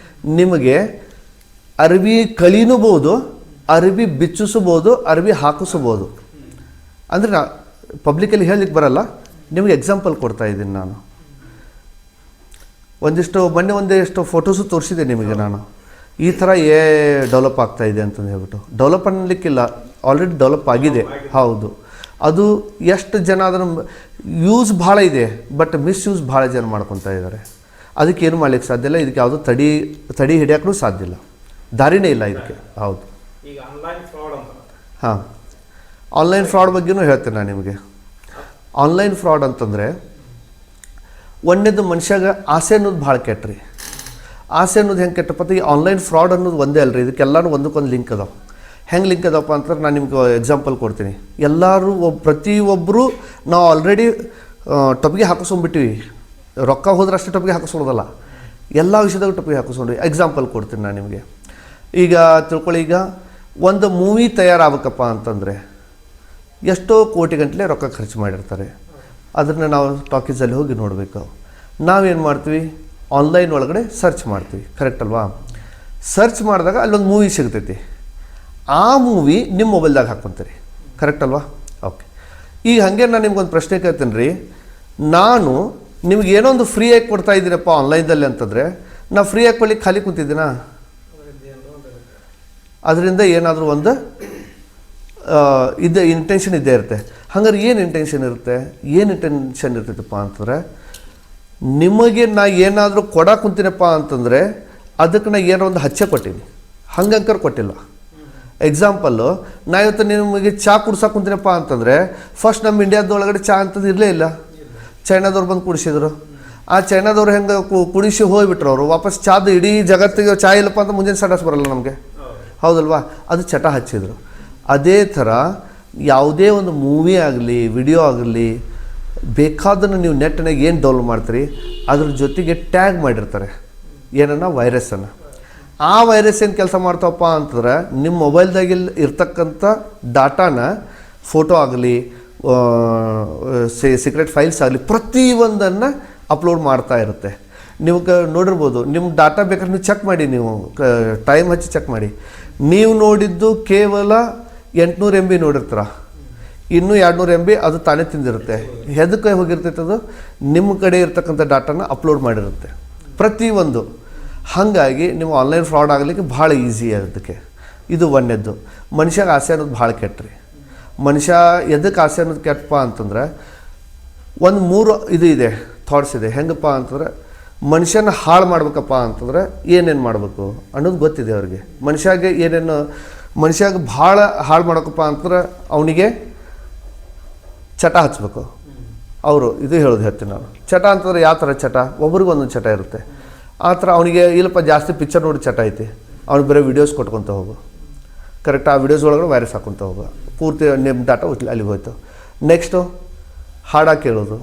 ನಿಮಗೆ ಅರ್ವಿ ಕಳೀನೂಬೋದು, ಅರ್ವಿ ಬಿಚ್ಚಿಸ್ಬೋದು, ಅರ್ವಿ ಹಾಕಿಸ್ಬೋದು. ಅಂದರೆ ನಾ ಪಬ್ಲಿಕಲ್ಲಿ ಹೇಳಲಿಕ್ಕೆ ಬರಲ್ಲ, ನಿಮಗೆ ಎಕ್ಸಾಂಪಲ್ ಕೊಡ್ತಾ ಇದ್ದೀನಿ ನಾನು. ಒಂದಿಷ್ಟು ಫೋಟೋಸು ತೋರಿಸಿದೆ ನಿಮಗೆ ನಾನು, ಈ ಥರ ಡೆವಲಪ್ ಆಗ್ತಾಯಿದೆ ಅಂತಂದು ಹೇಳ್ಬಿಟ್ಟು. ಡೆವಲಪ್ ಅನ್ನಲಿಕ್ಕಿಲ್ಲ, ಆಲ್ರೆಡಿ ಡೆವಲಪ್ ಆಗಿದೆ. ಹೌದು, ಅದು ಎಷ್ಟು ಜನ ಅದನ್ನು ಯೂಸ್ ಭಾಳ ಇದೆ, ಬಟ್ ಮಿಸ್ಯೂಸ್ ಭಾಳ ಜನ ಮಾಡ್ಕೊತಾ ಇದ್ದಾರೆ. ಅದಕ್ಕೇನು ಮಾಡ್ಲಿಕ್ಕೆ ಸಾಧ್ಯ ಇಲ್ಲ, ಇದಕ್ಕೆ ಯಾವುದೂ ತಡಿ ಹಿಡಿಯೋಕ್ಕೂ ಸಾಧ್ಯ ಇಲ್ಲ, ದಾರಿನೇ ಇಲ್ಲ ಇದಕ್ಕೆ. ಹೌದು, ಈಗ ಆನ್ಲೈನ್ ಫ್ರಾಡ್ ಅಂತ. ಹಾಂ, ಆನ್ಲೈನ್ ಫ್ರಾಡ್ ಬಗ್ಗೆನೂ ಹೇಳ್ತೇನೆ ನಾನು ನಿಮಗೆ. ಆನ್ಲೈನ್ ಫ್ರಾಡ್ ಅಂತಂದರೆ ಒಂದೇದು ಮನುಷ್ಯಾಗ ಆಸೆ ಅನ್ನೋದು ಭಾಳ ಕೆಟ್ಟ್ರಿ. ಆಸೆ ಅನ್ನೋದು ಹೆಂಗೆ ಕೆಟ್ಟಪ್ಪ ಅಂತ, ಈ ಆನ್ಲೈನ್ ಫ್ರಾಡ್ ಅನ್ನೋದು ಒಂದೇ ಅಲ್ರಿ, ಇದಕ್ಕೆಲ್ಲರೂ ಒಂದಕ್ಕೊಂದು ಲಿಂಕ್ ಅದಾವೆ. ಹೆಂಗೆ ಲಿಂಕ್ ಅದಪ್ಪ ಅಂತಂದ್ರೆ ನಾನು ನಿಮ್ಗೆ ಎಕ್ಸಾಂಪಲ್ ಕೊಡ್ತೀನಿ. ಎಲ್ಲರೂ ಪ್ರತಿಯೊಬ್ಬರು ನಾವು ಆಲ್ರೆಡಿ ಟೊಪ್ಪಿಗೆ ಹಾಕಿಸ್ಕೊಂಡ್ಬಿಟ್ಟಿವಿ, ರೊಕ್ಕ ಹೋದ್ರೆ ಅಷ್ಟೇ ಟೊಪ್ಪಿಗೆ ಹಾಕಿಸ್ಕೊಳ್ಳೋದಲ್ಲ, ಎಲ್ಲ ವಿಷಯದಾಗ ಟೊಪ್ಪಿಗೆ ಹಾಕಿಸ್ಕೊಂಡ್ವಿ. ಎಕ್ಸಾಂಪಲ್ ಕೊಡ್ತೀನಿ ನಾನು ನಿಮಗೆ. ಈಗ ತಿಳ್ಕೊಳ್ಳಿ, ಈಗ ಒಂದು ಮೂವಿ ತಯಾರಾಗಬೇಕಪ್ಪ ಅಂತಂದರೆ ಎಷ್ಟೋ ಕೋಟಿ ಗಂಟಲೆ ರೊಕ್ಕ ಖರ್ಚು ಮಾಡಿರ್ತಾರೆ. ಅದನ್ನು ನಾವು ಟಾಕೀಸಲ್ಲಿ ಹೋಗಿ ನೋಡಬೇಕು. ನಾವೇನು ಮಾಡ್ತೀವಿ, ಆನ್ಲೈನ್ ಒಳಗಡೆ ಸರ್ಚ್ ಮಾಡ್ತೀವಿ, ಕರೆಕ್ಟ್ ಅಲ್ವಾ? ಸರ್ಚ್ ಮಾಡಿದಾಗ ಅಲ್ಲೊಂದು ಮೂವಿ ಸಿಗ್ತೈತಿ, ಆ ಮೂವಿ ನಿಮ್ಮ ಮೊಬೈಲ್ದಾಗ ಹಾಕ್ಕೊಂತೀರಿ, ಕರೆಕ್ಟ್ ಅಲ್ವಾ? ಓಕೆ, ಈಗ ಹಾಗೆ ನಾನು ನಿಮ್ಗೊಂದು ಪ್ರಶ್ನೆ ಕೇಳ್ತೀನಿ ರೀ. ನಾನು ನಿಮ್ಗೆ ಏನೋ ಒಂದು ಫ್ರೀಯಾಗಿ ಕೊಡ್ತಾ ಇದ್ದೀನಪ್ಪ ಆನ್ಲೈನ್ದಲ್ಲಿ ಅಂತಂದರೆ, ನಾ ಫ್ರೀಯಾಗಿ ಕೊಡ್ಲಿಕ್ಕೆ ಖಾಲಿ ಕುಂತಿದ್ದೀನಾ? ಅದರಿಂದ ಏನಾದರೂ ಒಂದು ಇಂಟೆನ್ಷನ್ ಇದ್ದೇ ಇರುತ್ತೆ. ಹಂಗಾರೆ ಏನು ಇಂಟೆನ್ಷನ್ ಇರುತ್ತೆ? ಏನು ಇಂಟೆನ್ಷನ್ ಇರ್ತೈತಪ್ಪ ಅಂತಂದರೆ, ನಿಮಗೆ ನಾ ಏನಾದರೂ ಕೊಡಕ್ಕೆ ಕುಂತೀನಪ್ಪ ಅಂತಂದರೆ ಅದಕ್ಕೆ ನಾ ಏನೋ ಒಂದು ಹಚ್ಚೆ ಕೊಟ್ಟೀನಿ, ಹಂಗಂಕರ್ ಕೊಟ್ಟಿಲ್ಲ. ಎಕ್ಸಾಂಪಲ್ಲು, ನಾ ಇವತ್ತು ನಿಮಗೆ ಚಹಾ ಕುಡ್ಸಕ್ಕೆ ಕುಂತೀನಪ್ಪ ಅಂತಂದರೆ ಫಸ್ಟ್ ನಮ್ಮ ಇಂಡಿಯಾದೊಳಗಡೆ ಚಹಾ ಅಂತದ್ದು ಇರಲೇ ಇಲ್ಲ, ಚೈನಾದವ್ರು ಬಂದು ಕುಡಿಸಿದ್ರು. ಆ ಚೈನಾದವ್ರು ಹೆಂಗೆ ಕುಡಿಸಿ ಹೋಗ್ಬಿಟ್ರು, ಅವರು ವಾಪಸ್ ಚಾದು ಇಡೀ ಜಗತ್ತಿಗೆ ಚಹಾ ಇಲ್ಲಪ್ಪ ಅಂತ ಮುಂಜಾನೆ ಸ್ಟಾಟಸ್ ಬರಲ್ಲ ನಮಗೆ, ಹೌದಲ್ವಾ? ಅದು ಚಟ ಹಚ್ಚಿದ್ರು. ಅದೇ ಥರ ಯಾವುದೇ ಒಂದು ಮೂವಿ ಆಗಲಿ ವಿಡಿಯೋ ಆಗಲಿ ಬೇಕಾದನ್ನು ನೀವು ನೆಟ್ನಾಗ ಏನು ಡೌನ್ಲೋಡ್ ಮಾಡ್ತೀರಿ ಅದ್ರ ಜೊತೆಗೆ ಟ್ಯಾಗ್ ಮಾಡಿರ್ತಾರೆ ಏನನ್ನ, ವೈರಸ್ಸನ್ನು. ಆ ವೈರಸ್ ಏನು ಕೆಲಸ ಮಾಡ್ತಾವಪ್ಪ ಅಂತಂದ್ರೆ ನಿಮ್ಮ ಮೊಬೈಲ್ದಾಗ ಇರ್ತಕ್ಕಂಥ ಡಾಟಾನ, ಫೋಟೋ ಆಗಲಿ ಸೀಕ್ರೆಟ್ ಫೈಲ್ಸ್ ಆಗಲಿ ಪ್ರತಿಯೊಂದನ್ನು ಅಪ್ಲೋಡ್ ಮಾಡ್ತಾ ಇರುತ್ತೆ. ನೀವು ನೋಡಿರ್ಬೋದು, ನಿಮ್ಮ ಡಾಟಾ ಬೇಕಾದ್ರೆ ನೀವು ಚೆಕ್ ಮಾಡಿ, ನೀವು ಟೈಮ್ ಹಚ್ಚಿ ಚೆಕ್ ಮಾಡಿ. ನೀವು ನೋಡಿದ್ದು ಕೇವಲ 800 MB ನೋಡಿರ್ತೀರ, ಇನ್ನೂ 200 MB ಅದು ತಾನೇ ತಿಂದಿರುತ್ತೆ. ಎದಕ್ಕೆ ಹೋಗಿರ್ತೈತೆ? ಅದು ನಿಮ್ಮ ಕಡೆ ಇರ್ತಕ್ಕಂಥ ಡಾಟಾನ ಅಪ್ಲೋಡ್ ಮಾಡಿರುತ್ತೆ ಪ್ರತಿಯೊಂದು. ಹಾಗಾಗಿ ನೀವು ಆನ್ಲೈನ್ ಫ್ರಾಡ್ ಆಗಲಿಕ್ಕೆ ಭಾಳ ಈಸಿ ಅದಕ್ಕೆ. ಇದು ಒಂದನೇದ್ದು. ಮನುಷ್ಯಗೆ ಆಸೆ ಅನ್ನೋದು ಭಾಳ ಕೆಟ್ಟ್ರಿ. ಮನುಷ್ಯ ಎದಕ್ಕೆ ಆಸೆ ಅನ್ನೋದು ಕೆಟ್ಟಪ್ಪ ಅಂತಂದ್ರೆ, ಒಂದು 3 ಇದು ಇದೆ, ಥಾಟ್ಸ್ ಇದೆ. ಹೆಂಗಪ್ಪ ಅಂತಂದ್ರೆ, ಮನುಷ್ಯನ ಹಾಳು ಮಾಡ್ಬೇಕಪ್ಪ ಅಂತಂದ್ರೆ ಏನೇನು ಮಾಡಬೇಕು ಅನ್ನೋದು ಗೊತ್ತಿದೆ ಅವ್ರಿಗೆ. ಮನುಷ್ಯಾಗ ಭಾಳ ಹಾಳು ಮಾಡೋಕಪ್ಪ ಅಂತಂದ್ರೆ ಅವನಿಗೆ ಚಟ ಹಚ್ಚಬೇಕು. ಅವರು ಇದು ಹೇಳ್ತೀನಿ ನಾನು. ಚಟ ಅಂತಂದ್ರೆ ಯಾವ ಥರ ಚಟ? ಒಬ್ರಿಗೊಂದೊಂದು ಚಟ ಇರುತ್ತೆ. ಆ ಥರ ಅವನಿಗೆ ಇಲ್ಲಪ್ಪ ಜಾಸ್ತಿ ಪಿಕ್ಚರ್ ನೋಡಿ ಚಟ ಐತಿ, ಅವ್ನಿಗೆ ಬರೀ ವೀಡಿಯೋಸ್ ಕೊಟ್ಕೊತ ಹೋಗು, ಕರೆಕ್ಟ್? ಆ ವೀಡಿಯೋಸ್ ಒಳಗಡೆ ವೈರಸ್ ಹಾಕ್ಕೊತ ಹೋಗು, ಪೂರ್ತಿ ನಿಮ್ಮ ಡಾಟಾ ಅಲ್ಲಿಗೆ ಹೋಯ್ತು. ನೆಕ್ಸ್ಟು ಹಾಡು ಕೇಳೋದು.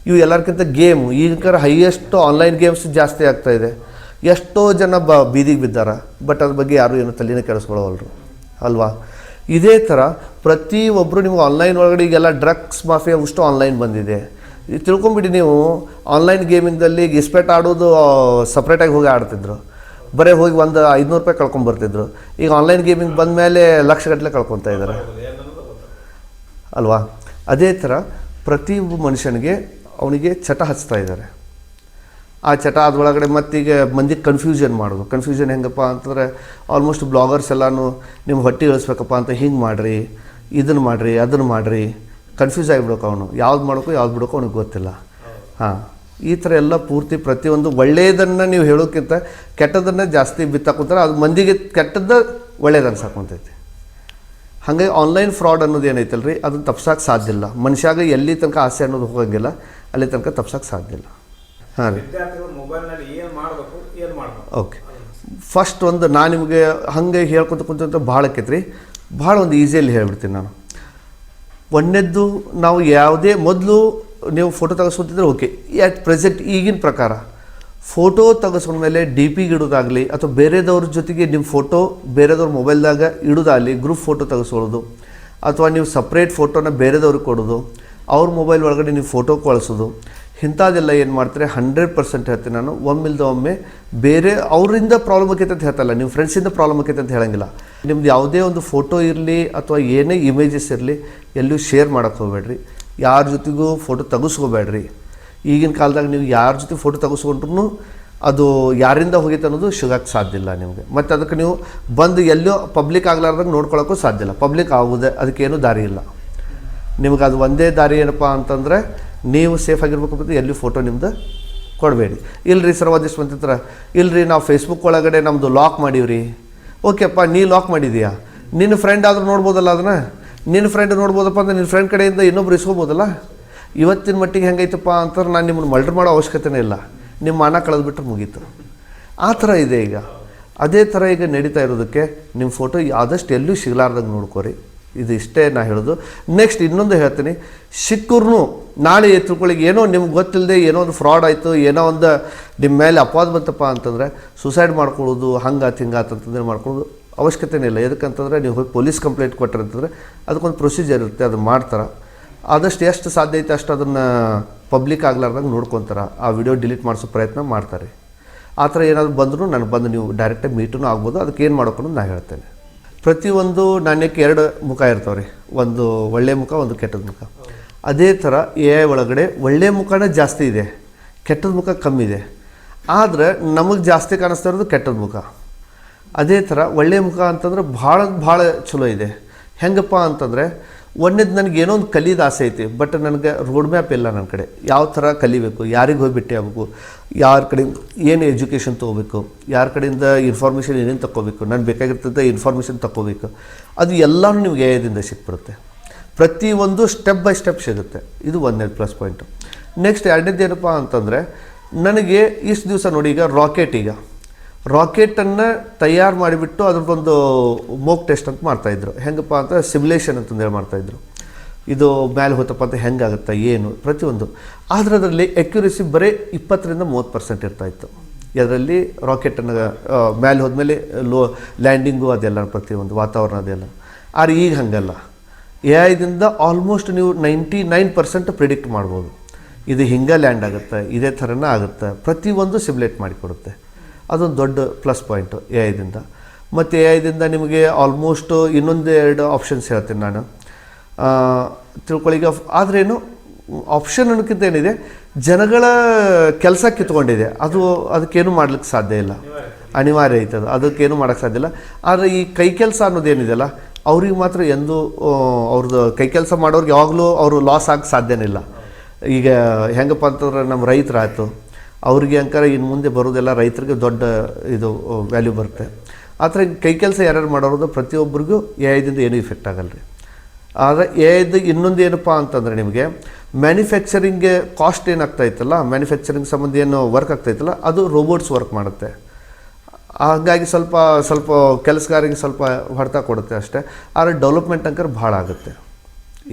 ಇವು ಎಲ್ಲರಿಗಿಂತ ಗೇಮು, ಈಗ ಹೈಯೆಸ್ಟ್ ಆನ್ಲೈನ್ ಗೇಮ್ಸ್ ಜಾಸ್ತಿ ಆಗ್ತಾಯಿದೆ. ಎಷ್ಟೋ ಜನ ಬೀದಿಗೆ ಬಿದ್ದಾರೆ, ಬಟ್ ಅದ್ರ ಬಗ್ಗೆ ಯಾರು ಏನೋ ತಲೆನೇ ಕೆಡಿಸ್ಕೊಳ್ಳೋವಲ್ರು, ಅಲ್ವಾ? ಇದೇ ಥರ ಪ್ರತಿಯೊಬ್ಬರು ನಿಮ್ಗೆ ಆನ್ಲೈನ್ ಒಳಗಡೆ ಈಗೆಲ್ಲ ಡ್ರಗ್ಸ್ ಮಾಫಿಯಾ ಅಷ್ಟು ಆನ್ಲೈನ್ ಬಂದಿದೆ. ಈಗ ತಿಳ್ಕೊಂಬಿಡಿ ನೀವು ಆನ್ಲೈನ್ ಗೇಮಿಂಗಲ್ಲಿ ಇಸ್ಪೆಟ್ ಆಡೋದು ಸಪ್ರೇಟಾಗಿ ಹೋಗಿ ಆಡ್ತಿದ್ರು, ಬರೀ ಹೋಗಿ ಒಂದು 500 ರೂಪಾಯಿ ಕಳ್ಕೊಂಬರ್ತಿದ್ರು. ಈಗ ಆನ್ಲೈನ್ ಗೇಮಿಂಗ್ ಬಂದ ಮೇಲೆ ಲಕ್ಷಗಟ್ಟಲೆ ಕಳ್ಕೊತಾ ಇದ್ದಾರೆ ಅಲ್ವಾ? ಅದೇ ಥರ ಪ್ರತಿಯೊಬ್ಬ ಮನುಷ್ಯನಿಗೆ ಅವನಿಗೆ ಚಟ ಹಚ್ತಾ ಇದ್ದಾರೆ. ಆ ಚಟ ಅದರೊಳಗಡೆ ಮತ್ತೀಗ ಮಂದಿಗೆ ಕನ್ಫ್ಯೂಷನ್ ಮಾಡೋದು. ಕನ್ಫ್ಯೂಷನ್ ಹೆಂಗಪ್ಪ ಅಂತಂದರೆ ಆಲ್ಮೋಸ್ಟ್ ಬ್ಲಾಗರ್ಸ್ ಎಲ್ಲನೂ ನಿಮ್ಮ ಹೊಟ್ಟೆ ಇಳಿಸ್ಬೇಕಪ್ಪ ಅಂತ ಹಿಂಗೆ ಮಾಡಿರಿ, ಇದನ್ನು ಮಾಡಿರಿ, ಅದನ್ನು ಮಾಡಿರಿ, ಕನ್ಫ್ಯೂಸ್ ಆಗಿಬಿಡೋಕೆ ಅವನು. ಯಾವ್ದು ಮಾಡೋಕ್ಕೋ ಯಾವ್ದು ಬಿಡೋಕ್ಕೋ ಅವನಿಗೆ ಗೊತ್ತಿಲ್ಲ. ಹಾಂ, ಈ ಥರ ಎಲ್ಲ ಪೂರ್ತಿ ಪ್ರತಿಯೊಂದು ಒಳ್ಳೆಯದನ್ನು ನೀವು ಹೇಳೋಕ್ಕಿಂತ ಕೆಟ್ಟದನ್ನು ಜಾಸ್ತಿ ಬಿತ್ತಾಕೊಂತಾರೆ. ಅದು ಮಂದಿಗೆ ಕೆಟ್ಟದ್ದು ಒಳ್ಳೇದು ಅನ್ಸಾಕೊಂತೈತಿ. ಹಾಗಾಗಿ ಆನ್ಲೈನ್ ಫ್ರಾಡ್ ಅನ್ನೋದು ಏನೈತಲ್ಲ ರೀ, ಅದನ್ನು ತಪ್ಸೋಕೆ ಸಾಧ್ಯ ಇಲ್ಲ. ಮನುಷ್ಯಾಗ ಎಲ್ಲಿ ತನಕ ಆಸೆ ಅನ್ನೋದು ಹೋಗಂಗಿಲ್ಲ, ಅಲ್ಲಿ ತನಕ ತಪ್ಸೋಕೆ ಸಾಧ್ಯ ಇಲ್ಲ. ಹಾಂ ರೀ, ಓಕೆ. ಫಸ್ಟ್ ಒಂದು ನಾನು ನಿಮಗೆ ಹಾಗೆ ಹೇಳ್ಕೊತ ಕುಂತ ಭಾಳ ಆಕೈತೆ ರೀ. ಭಾಳ ಒಂದು ಈಸಿಯಲ್ಲಿ ಹೇಳ್ಬಿಡ್ತೀನಿ ನಾನು. ಒಂದನೇದ್ದು, ನಾವು ಯಾವುದೇ ಮೊದಲು ನೀವು ಫೋಟೋ ತೆಗೆಸ್ಕೊತಿದ್ರೆ ಓಕೆ. ಅಟ್ ಪ್ರೆಸೆಂಟ್ ಈಗಿನ ಪ್ರಕಾರ ಫೋಟೋ ತೆಗೆಸ್ಕೊಂಡ್ಮೇಲೆ ಡಿ ಪಿಗೆ ಇಡೋದಾಗಲಿ ಅಥವಾ ಬೇರೆದವ್ರ ಜೊತೆಗೆ ನಿಮ್ಮ ಫೋಟೋ ಬೇರೆದವ್ರ ಮೊಬೈಲ್ದಾಗ ಇಡೋದಾಗಲಿ, ಗ್ರೂಪ್ ಫೋಟೋ ತೆಗೆಸ್ಕೊಳ್ಳೋದು ಅಥವಾ ನೀವು ಸಪ್ರೇಟ್ ಫೋಟೋನ ಬೇರೆದವ್ರಿಗೆ ಕೊಡೋದು, ಅವ್ರ ಮೊಬೈಲ್ ಒಳಗಡೆ ನೀವು ಫೋಟೋ ಕಳಿಸೋದು, ಇಂಥದ್ದೆಲ್ಲ ಏನು ಮಾಡ್ತಾರೆ 100% ಹೇಳ್ತೀನಿ ನಾನು. ಒಮ್ಮಿಲ್ದ ಒಮ್ಮೆ ಬೇರೆ ಅವರಿಂದ ಪ್ರಾಬ್ಲಮ್ ಆಕೈತೆ ಅಂತ ಹೇಳ್ತಲ್ಲ, ನಿಮ್ಮ ಫ್ರೆಂಡ್ಸಿಂದ ಪ್ರಾಬ್ಲಮ್ ಆಕೈತೆ ಅಂತ ಹೇಳಂಗಿಲ್ಲ. ನಿಮ್ದು ಯಾವುದೇ ಒಂದು ಫೋಟೋ ಇರಲಿ ಅಥವಾ ಏನೇ ಇಮೇಜಸ್ ಇರಲಿ ಎಲ್ಲೂ ಶೇರ್ ಮಾಡೋಕ್ಕೆ ಹೋಗಬೇಡ್ರಿ. ಯಾರ ಜೊತೆಗೂ ಫೋಟೋ ತೆಗೆಸ್ಕೋಬೇಡ್ರಿ. ಈಗಿನ ಕಾಲದಾಗ ನೀವು ಯಾರ ಜೊತೆ ಫೋಟೋ ತೆಗೆಸ್ಕೊಂಡ್ರೂ ಅದು ಯಾರಿಂದ ಹೋಗೈತೆ ಅನ್ನೋದು ಸಿಗೋಕ್ಕೆ ಸಾಧ್ಯ ಇಲ್ಲ ನಿಮಗೆ. ಮತ್ತು ಅದಕ್ಕೆ ನೀವು ಬಂದು ಎಲ್ಲೋ ಪಬ್ಲಿಕ್ ಆಗ್ಲಾರ್ದಾಗ ನೋಡ್ಕೊಳ್ಳೋಕ್ಕೂ ಸಾಧ್ಯ ಇಲ್ಲ. ಪಬ್ಲಿಕ್ ಆಗೋದೆ ಅದಕ್ಕೇನು ದಾರಿ ಇಲ್ಲ. ನಿಮ್ಗೆ ಅದು ಒಂದೇ ದಾರಿ ಏನಪ್ಪ ಅಂತಂದರೆ, ನೀವು ಸೇಫ್ ಆಗಿರ್ಬೇಕು ಅಂತ ಎಲ್ಲಿ ಫೋಟೋ ನಿಮ್ದು ಕೊಡಬೇಡಿ. ಇಲ್ಲರಿ ಸರ್ ಒಂದಿಷ್ಟು ಬಂತಿರ್ತಾರೆ, ಇಲ್ಲರಿ ನಾವು ಫೇಸ್ಬುಕ್ ಒಳಗಡೆ ನಮ್ಮದು ಲಾಕ್ ಮಾಡೀವ್ರಿ. ಓಕೆಪ್ಪ, ನೀ ಲಾಕ್ ಮಾಡಿದೀಯಾ, ನಿನ್ನ ಫ್ರೆಂಡ್ ಆದರೂ ನೋಡ್ಬೋದಲ್ಲ ಅದನ್ನು. ನಿನ್ನ ಫ್ರೆಂಡ್ ನೋಡ್ಬೋದಪ್ಪ ಅಂದ್ರೆ ನಿನ್ನ ಫ್ರೆಂಡ್ ಕಡೆಯಿಂದ ಇನ್ನೊಬ್ರು ಇಸ್ಕೋಬೋದಲ್ಲ. ಇವತ್ತಿನ ಮಟ್ಟಿಗೆ ಹೆಂಗೈತಪ್ಪ ಅಂತಂದ್ರೆ ನಾನು ನಿಮ್ಮನ್ನು ಮರ್ಡರ್ ಮಾಡೋ ಅವಶ್ಯಕತೆನೇ ಇಲ್ಲ, ನಿಮ್ಮ ಮಾನ ಕಳೆದ್ಬಿಟ್ರೆ ಮುಗೀತು. ಆ ಥರ ಇದೆ ಈಗ. ಅದೇ ಥರ ಈಗ ನಡೀತಾ ಇರೋದಕ್ಕೆ ನಿಮ್ಮ ಫೋಟೋ ಆದಷ್ಟು ಎಲ್ಲೂ ಸಿಗಲಾರ್ದಂಗೆ ನೋಡ್ಕೋರಿ. ಇದು ಇಷ್ಟೇ ನಾ ಹೇಳೋದು. ನೆಕ್ಸ್ಟ್ ಇನ್ನೊಂದು ಹೇಳ್ತೀನಿ, ಸಿಕ್ಕರು ನಾಳೆ ತಿಳ್ಕೊಳ್ಳಿಗೆ ಏನೋ ನಿಮ್ಗೆ ಗೊತ್ತಿಲ್ಲದೆ ಏನೋ ಒಂದು ಫ್ರಾಡ್ ಆಯಿತು, ಏನೋ ಒಂದು ನಿಮ್ಮ ಮೇಲೆ ಅಪವಾದ ಬಂತಪ್ಪ ಅಂತಂದರೆ ಸೂಸೈಡ್ ಮಾಡ್ಕೊಳ್ಳೋದು, ಹಂಗಾತು ಹಿಂಗಾತಂತಂದ್ರೆ ಮಾಡ್ಕೊಳ್ಳೋದು ಅವಶ್ಯಕತೆನೇ ಇಲ್ಲ. ಎದಕ್ಕಂತಂದರೆ ನೀವು ಹೋಗಿ ಪೊಲೀಸ್ ಕಂಪ್ಲೇಂಟ್ ಕೊಟ್ಟರೆ ಅಂತಂದರೆ ಅದಕ್ಕೊಂದು ಪ್ರೊಸೀಜರ್ ಇರುತ್ತೆ, ಅದು ಮಾಡ್ತಾರೆ. ಆದಷ್ಟು ಎಷ್ಟು ಸಾಧ್ಯ ಐತೆ ಅಷ್ಟು ಅದನ್ನು ಪಬ್ಲಿಕ್ ಆಗ್ಲಾರ್ದಂಗೆ ನೋಡ್ಕೊತಾರೆ. ಆ ವಿಡಿಯೋ ಡಿಲೀಟ್ ಮಾಡಿಸೋ ಪ್ರಯತ್ನ ಮಾಡ್ತಾರೆ. ಆ ಥರ ಏನಾದರೂ ಬಂದರೂ ನನಗೆ ಬಂದು ನೀವು ಡೈರೆಕ್ಟಾಗಿ ಮೀಟೂ ಆಗ್ಬೋದು. ಅದಕ್ಕೆ ಏನು ಮಾಡೋಕೆ ಅನ್ನೋದು ನಾನು ಹೇಳ್ತೇನೆ. ಪ್ರತಿಯೊಂದು ನಾಣ್ಯಕ್ಕೆ 2 ಮುಖ ಇರ್ತಾವೆ ರೀ, ಒಂದು ಒಳ್ಳೆಯ ಮುಖ, ಒಂದು ಕೆಟ್ಟದ ಮುಖ. ಅದೇ ಥರ AI ಒಳಗಡೆ ಒಳ್ಳೆಯ ಮುಖನೇ ಜಾಸ್ತಿ ಇದೆ, ಕೆಟ್ಟದ ಮುಖ ಕಮ್ಮಿ ಇದೆ. ಆದರೆ ನಮಗೆ ಜಾಸ್ತಿ ಕಾಣಿಸ್ತಾ ಇರೋದು ಕೆಟ್ಟದ ಮುಖ. ಅದೇ ಥರ ಒಳ್ಳೆಯ ಮುಖ ಅಂತಂದ್ರೆ ಭಾಳ ಚಲೋ ಇದೆ. ಹೆಂಗಪ್ಪ ಅಂತಂದರೆ, ಒಂದೇದು ನನಗೆ ಏನೋ ಒಂದು ಕಲಿಯೋದು ಆಸೆ ಐತಿ, ಬಟ್ ನನಗೆ ರೋಡ್ ಮ್ಯಾಪ್ ಇಲ್ಲ ನನ್ನ ಕಡೆ. ಯಾವ ಥರ ಕಲಿಬೇಕು, ಯಾರಿಗೆ ಹೋಗಿ ಭೇಟಿ ಆಗಬೇಕು, ಯಾರ ಕಡೆ ಏನು ಎಜುಕೇಷನ್ ತೊಗೋಬೇಕು, ಯಾರ ಕಡೆಯಿಂದ ಇನ್ಫಾರ್ಮೇಷನ್ ಏನೇನು ತೊಗೋಬೇಕು, ನಾನು ಬೇಕಾಗಿರ್ತಂಥ ಇನ್ಫಾರ್ಮೇಷನ್ ತೊಗೋಬೇಕು, ಅದು ಎಲ್ಲನೂ ನಿಮ್ಗೆ AI ಸಿಕ್ಬಿಡುತ್ತೆ. ಪ್ರತಿಯೊಂದು ಸ್ಟೆಪ್ ಬೈ ಸ್ಟೆಪ್ ಸಿಗುತ್ತೆ. ಇದು ಒಂದನೇ ಪ್ಲಸ್ ಪಾಯಿಂಟು. ನೆಕ್ಸ್ಟ್ ಎರಡನೇದು ಏನಪ್ಪ ಅಂತಂದರೆ, ನನಗೆ ಇಷ್ಟು ದಿವಸ ನೋಡಿ, ಈಗ ರಾಕೆಟನ್ನು ತಯಾರು ಮಾಡಿಬಿಟ್ಟು ಅದ್ರದ್ದೊಂದು ಮೋಕ್ ಟೆಸ್ಟ್ ಅಂತ ಮಾಡ್ತಾಯಿದ್ರು. ಹೆಂಗಪ್ಪ ಅಂತ ಸಿಮ್ಯುಲೇಷನ್ ಅಂತಂದೇಳಿ ಮಾಡ್ತಾಯಿದ್ರು. ಇದು ಮೇಲೆ ಹೋತಪ್ಪ ಅಂತ ಹೆಂಗಾಗುತ್ತೆ ಏನು ಪ್ರತಿಯೊಂದು. ಆದರೆ ಅದರಲ್ಲಿ ಅಕ್ಯುರೇಸಿ ಬರೀ 20-30% ಇರ್ತಾಯಿತ್ತು. ಇದರಲ್ಲಿ ರಾಕೆಟನ್ನು ಮೇಲೆ ಹೋದ್ಮೇಲೆ ಲ್ಯಾಂಡಿಂಗು ಅದೆಲ್ಲ ಪ್ರತಿಯೊಂದು ವಾತಾವರಣ ಅದೆಲ್ಲ. ಆದರೆ ಈಗ ಹಾಗಲ್ಲ. AI ಆಲ್ಮೋಸ್ಟ್ ನೀವು 99% ಪ್ರಿಡಿಕ್ಟ್ ಮಾಡ್ಬೋದು. ಇದು ಹಿಂಗೆ ಲ್ಯಾಂಡ್ ಆಗುತ್ತೆ, ಇದೇ ಥರನೇ ಆಗುತ್ತೆ, ಪ್ರತಿಯೊಂದು ಸಿಮ್ಯುಲೇಟ್ ಮಾಡಿಕೊಡುತ್ತೆ. ಅದೊಂದು ದೊಡ್ಡ ಪ್ಲಸ್ ಪಾಯಿಂಟು AI. ಮತ್ತು AI ನಿಮಗೆ ಆಲ್ಮೋಸ್ಟ್ ಇನ್ನೊಂದು 2 ಆಪ್ಷನ್ಸ್ ಹೇಳ್ತೀನಿ ನಾನು, ತಿಳ್ಕೊಳ್ಳಿಗೆ. ಆದ್ರೇನು ಆಪ್ಷನ್ ಅನ್ನೋಕ್ಕಿಂತ ಏನಿದೆ, ಜನಗಳ ಕೆಲಸ ಕಿತ್ಕೊಂಡಿದೆ. ಅದಕ್ಕೇನು ಮಾಡ್ಲಿಕ್ಕೆ ಸಾಧ್ಯ ಇಲ್ಲ, ಅನಿವಾರ್ಯ ಐತದ, ಅದಕ್ಕೇನು ಮಾಡೋಕ್ಕೆ ಸಾಧ್ಯ ಇಲ್ಲ. ಆದರೆ ಈ ಕೈ ಕೆಲಸ ಅನ್ನೋದೇನಿದೆಯಲ್ಲ, ಅವ್ರಿಗೆ ಮಾತ್ರ ಎಂದೂ ಅವ್ರದ್ದು ಕೈ ಕೆಲಸ ಮಾಡೋರಿಗೆ ಯಾವಾಗಲೂ ಅವರು ಲಾಸ್ ಆಗಕ್ಕೆ ಸಾಧ್ಯನೇ ಇಲ್ಲ. ಈಗ ಹೆಂಗಪ್ಪ ಅಂತಂದ್ರೆ ನಮ್ಮ ರೈತರಾಯ್ತು, ಅವ್ರಿಗೆ ಅಂಕಾರ ಇನ್ನು ಮುಂದೆ ಬರೋದೆಲ್ಲ ರೈತರಿಗೆ ದೊಡ್ಡ ಇದು ವ್ಯಾಲ್ಯೂ ಬರುತ್ತೆ. ಆ ಥರ ಕೈ ಕೆಲಸ ಯಾರ್ಯಾರು ಮಾಡೋದು ಪ್ರತಿಯೊಬ್ಬರಿಗೂ AI ಏನೂ ಇಫೆಕ್ಟ್ ಆಗಲ್ಲ ರೀ. ಆದರೆ AI ಇನ್ನೊಂದು ಏನಪ್ಪ ಅಂತಂದರೆ, ನಿಮಗೆ ಮ್ಯಾನುಫ್ಯಾಕ್ಚರಿಂಗ್ಗೆ ಕಾಸ್ಟ್ ಏನಾಗ್ತಾಯಿತ್ತಲ್ಲ, ಮ್ಯಾನುಫ್ಯಾಕ್ಚರಿಂಗ್ ಸಂಬಂಧ ಏನು ವರ್ಕ್ ಆಗ್ತಾಯಿತ್ತಲ್ಲ, ಅದು ರೋಬೋಟ್ಸ್ ವರ್ಕ್ ಮಾಡುತ್ತೆ. ಹಾಗಾಗಿ ಸ್ವಲ್ಪ ಕೆಲಸಗಾರಿಗೆ ಸ್ವಲ್ಪ ಹೊಡೆತ ಕೊಡುತ್ತೆ ಅಷ್ಟೇ. ಆದರೆ ಡೆವಲಪ್ಮೆಂಟ್ ಅಂಕರ್ ಭಾಳ ಆಗುತ್ತೆ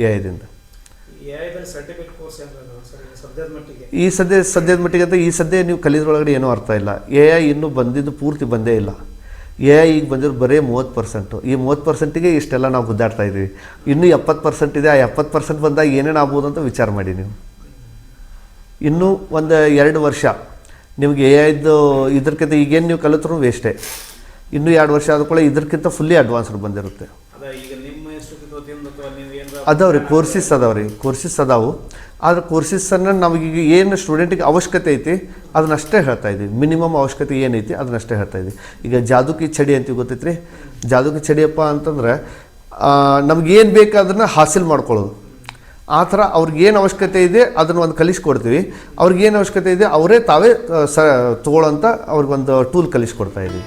AI. ಈ ಸದ್ಯದ ಮಟ್ಟಿಗೆ ಅಂತ ಈ ಸದ್ಯ ನೀವು ಕಲಿಯೋದ್ರೊಳಗಡೆ ಏನೂ ಅರ್ಥ ಇಲ್ಲ. AI ಇನ್ನೂ ಬಂದಿದ್ದು ಪೂರ್ತಿ ಬಂದೇ ಇಲ್ಲ. AI ಈಗ ಬಂದಿರೋ ಬರೀ 30%. ಈ 30%ಗೆ ಇಷ್ಟೆಲ್ಲ ನಾವು ಗುದ್ದಾಡ್ತಾ ಇದ್ದೀವಿ. ಇನ್ನೂ 70% ಇದೆ. ಆ 70% ಬಂದಾಗ ಏನೇನು ಆಗ್ಬೋದು ಅಂತ ವಿಚಾರ ಮಾಡಿ ನೀವು. ಇನ್ನೂ ಒಂದು 2 ವರ್ಷ ನಿಮಗೆ ಇದು ಇದಕ್ಕಿಂತ ಈಗೇನು ನೀವು ಕಲಿತ್ರೂ ವೇಸ್ಟೇ. ಇನ್ನೂ 2 ವರ್ಷ ಆದ ಕೂಡ ಇದಕ್ಕಿಂತ ಫುಲ್ಲಿ ಅಡ್ವಾನ್ಸ್ಡ್ ಬಂದಿರುತ್ತೆ. ಅದ ಈಗ ನಿಮ್ಮ ಇನ್ಸ್ಟಿಟ್ಯೂಟ್ ವತಿಯಿಂದ ಅಥವಾ ನೀವು ಏನಾರ ಅದಾವ್ರಿ ಕೋರ್ಸಿಸ್ ಅದಾವು. ಆದ್ರೆ ಕೋರ್ಸಿಸನ್ನು ನಮಗೀಗ ಏನು ಸ್ಟೂಡೆಂಟಿಗೆ ಅವಶ್ಯಕತೆ ಐತಿ ಅದನ್ನಷ್ಟೇ ಹೇಳ್ತಾ ಇದ್ದೀವಿ. ಮಿನಿಮಮ್ ಅವಶ್ಯಕತೆ ಏನೈತಿ ಅದನ್ನಷ್ಟೇ ಹೇಳ್ತಾ ಇದ್ದೀವಿ. ಈಗ ಜಾದುಕಿ ಚಡಿ ಅಂತೀವಿ ಗೊತ್ತೈತ್ರಿ. ಜಾದುಕಿ ಚಡಿಯಪ್ಪ ಅಂತಂದ್ರೆ ನಮಗೇನು ಬೇಕು ಅದನ್ನು ಹಾಸಿಲ್ ಮಾಡ್ಕೊಳ್ಳೋದು. ಆ ಥರ ಅವ್ರಿಗೇನು ಅವಶ್ಯಕತೆ ಇದೆ ಅದನ್ನು ಒಂದು ಕಲಿಸ್ಕೊಡ್ತೀವಿ. ಅವ್ರಿಗೇನು ಅವಶ್ಯಕತೆ ಇದೆ ಅವರೇ ತಾವೇ ತೊಗೊಳ್ಳೋಂಥ ಅವ್ರಿಗೊಂದು ಟೂಲ್ ಕಲಿಸ್ಕೊಡ್ತಾ ಇದ್ದೀವಿ.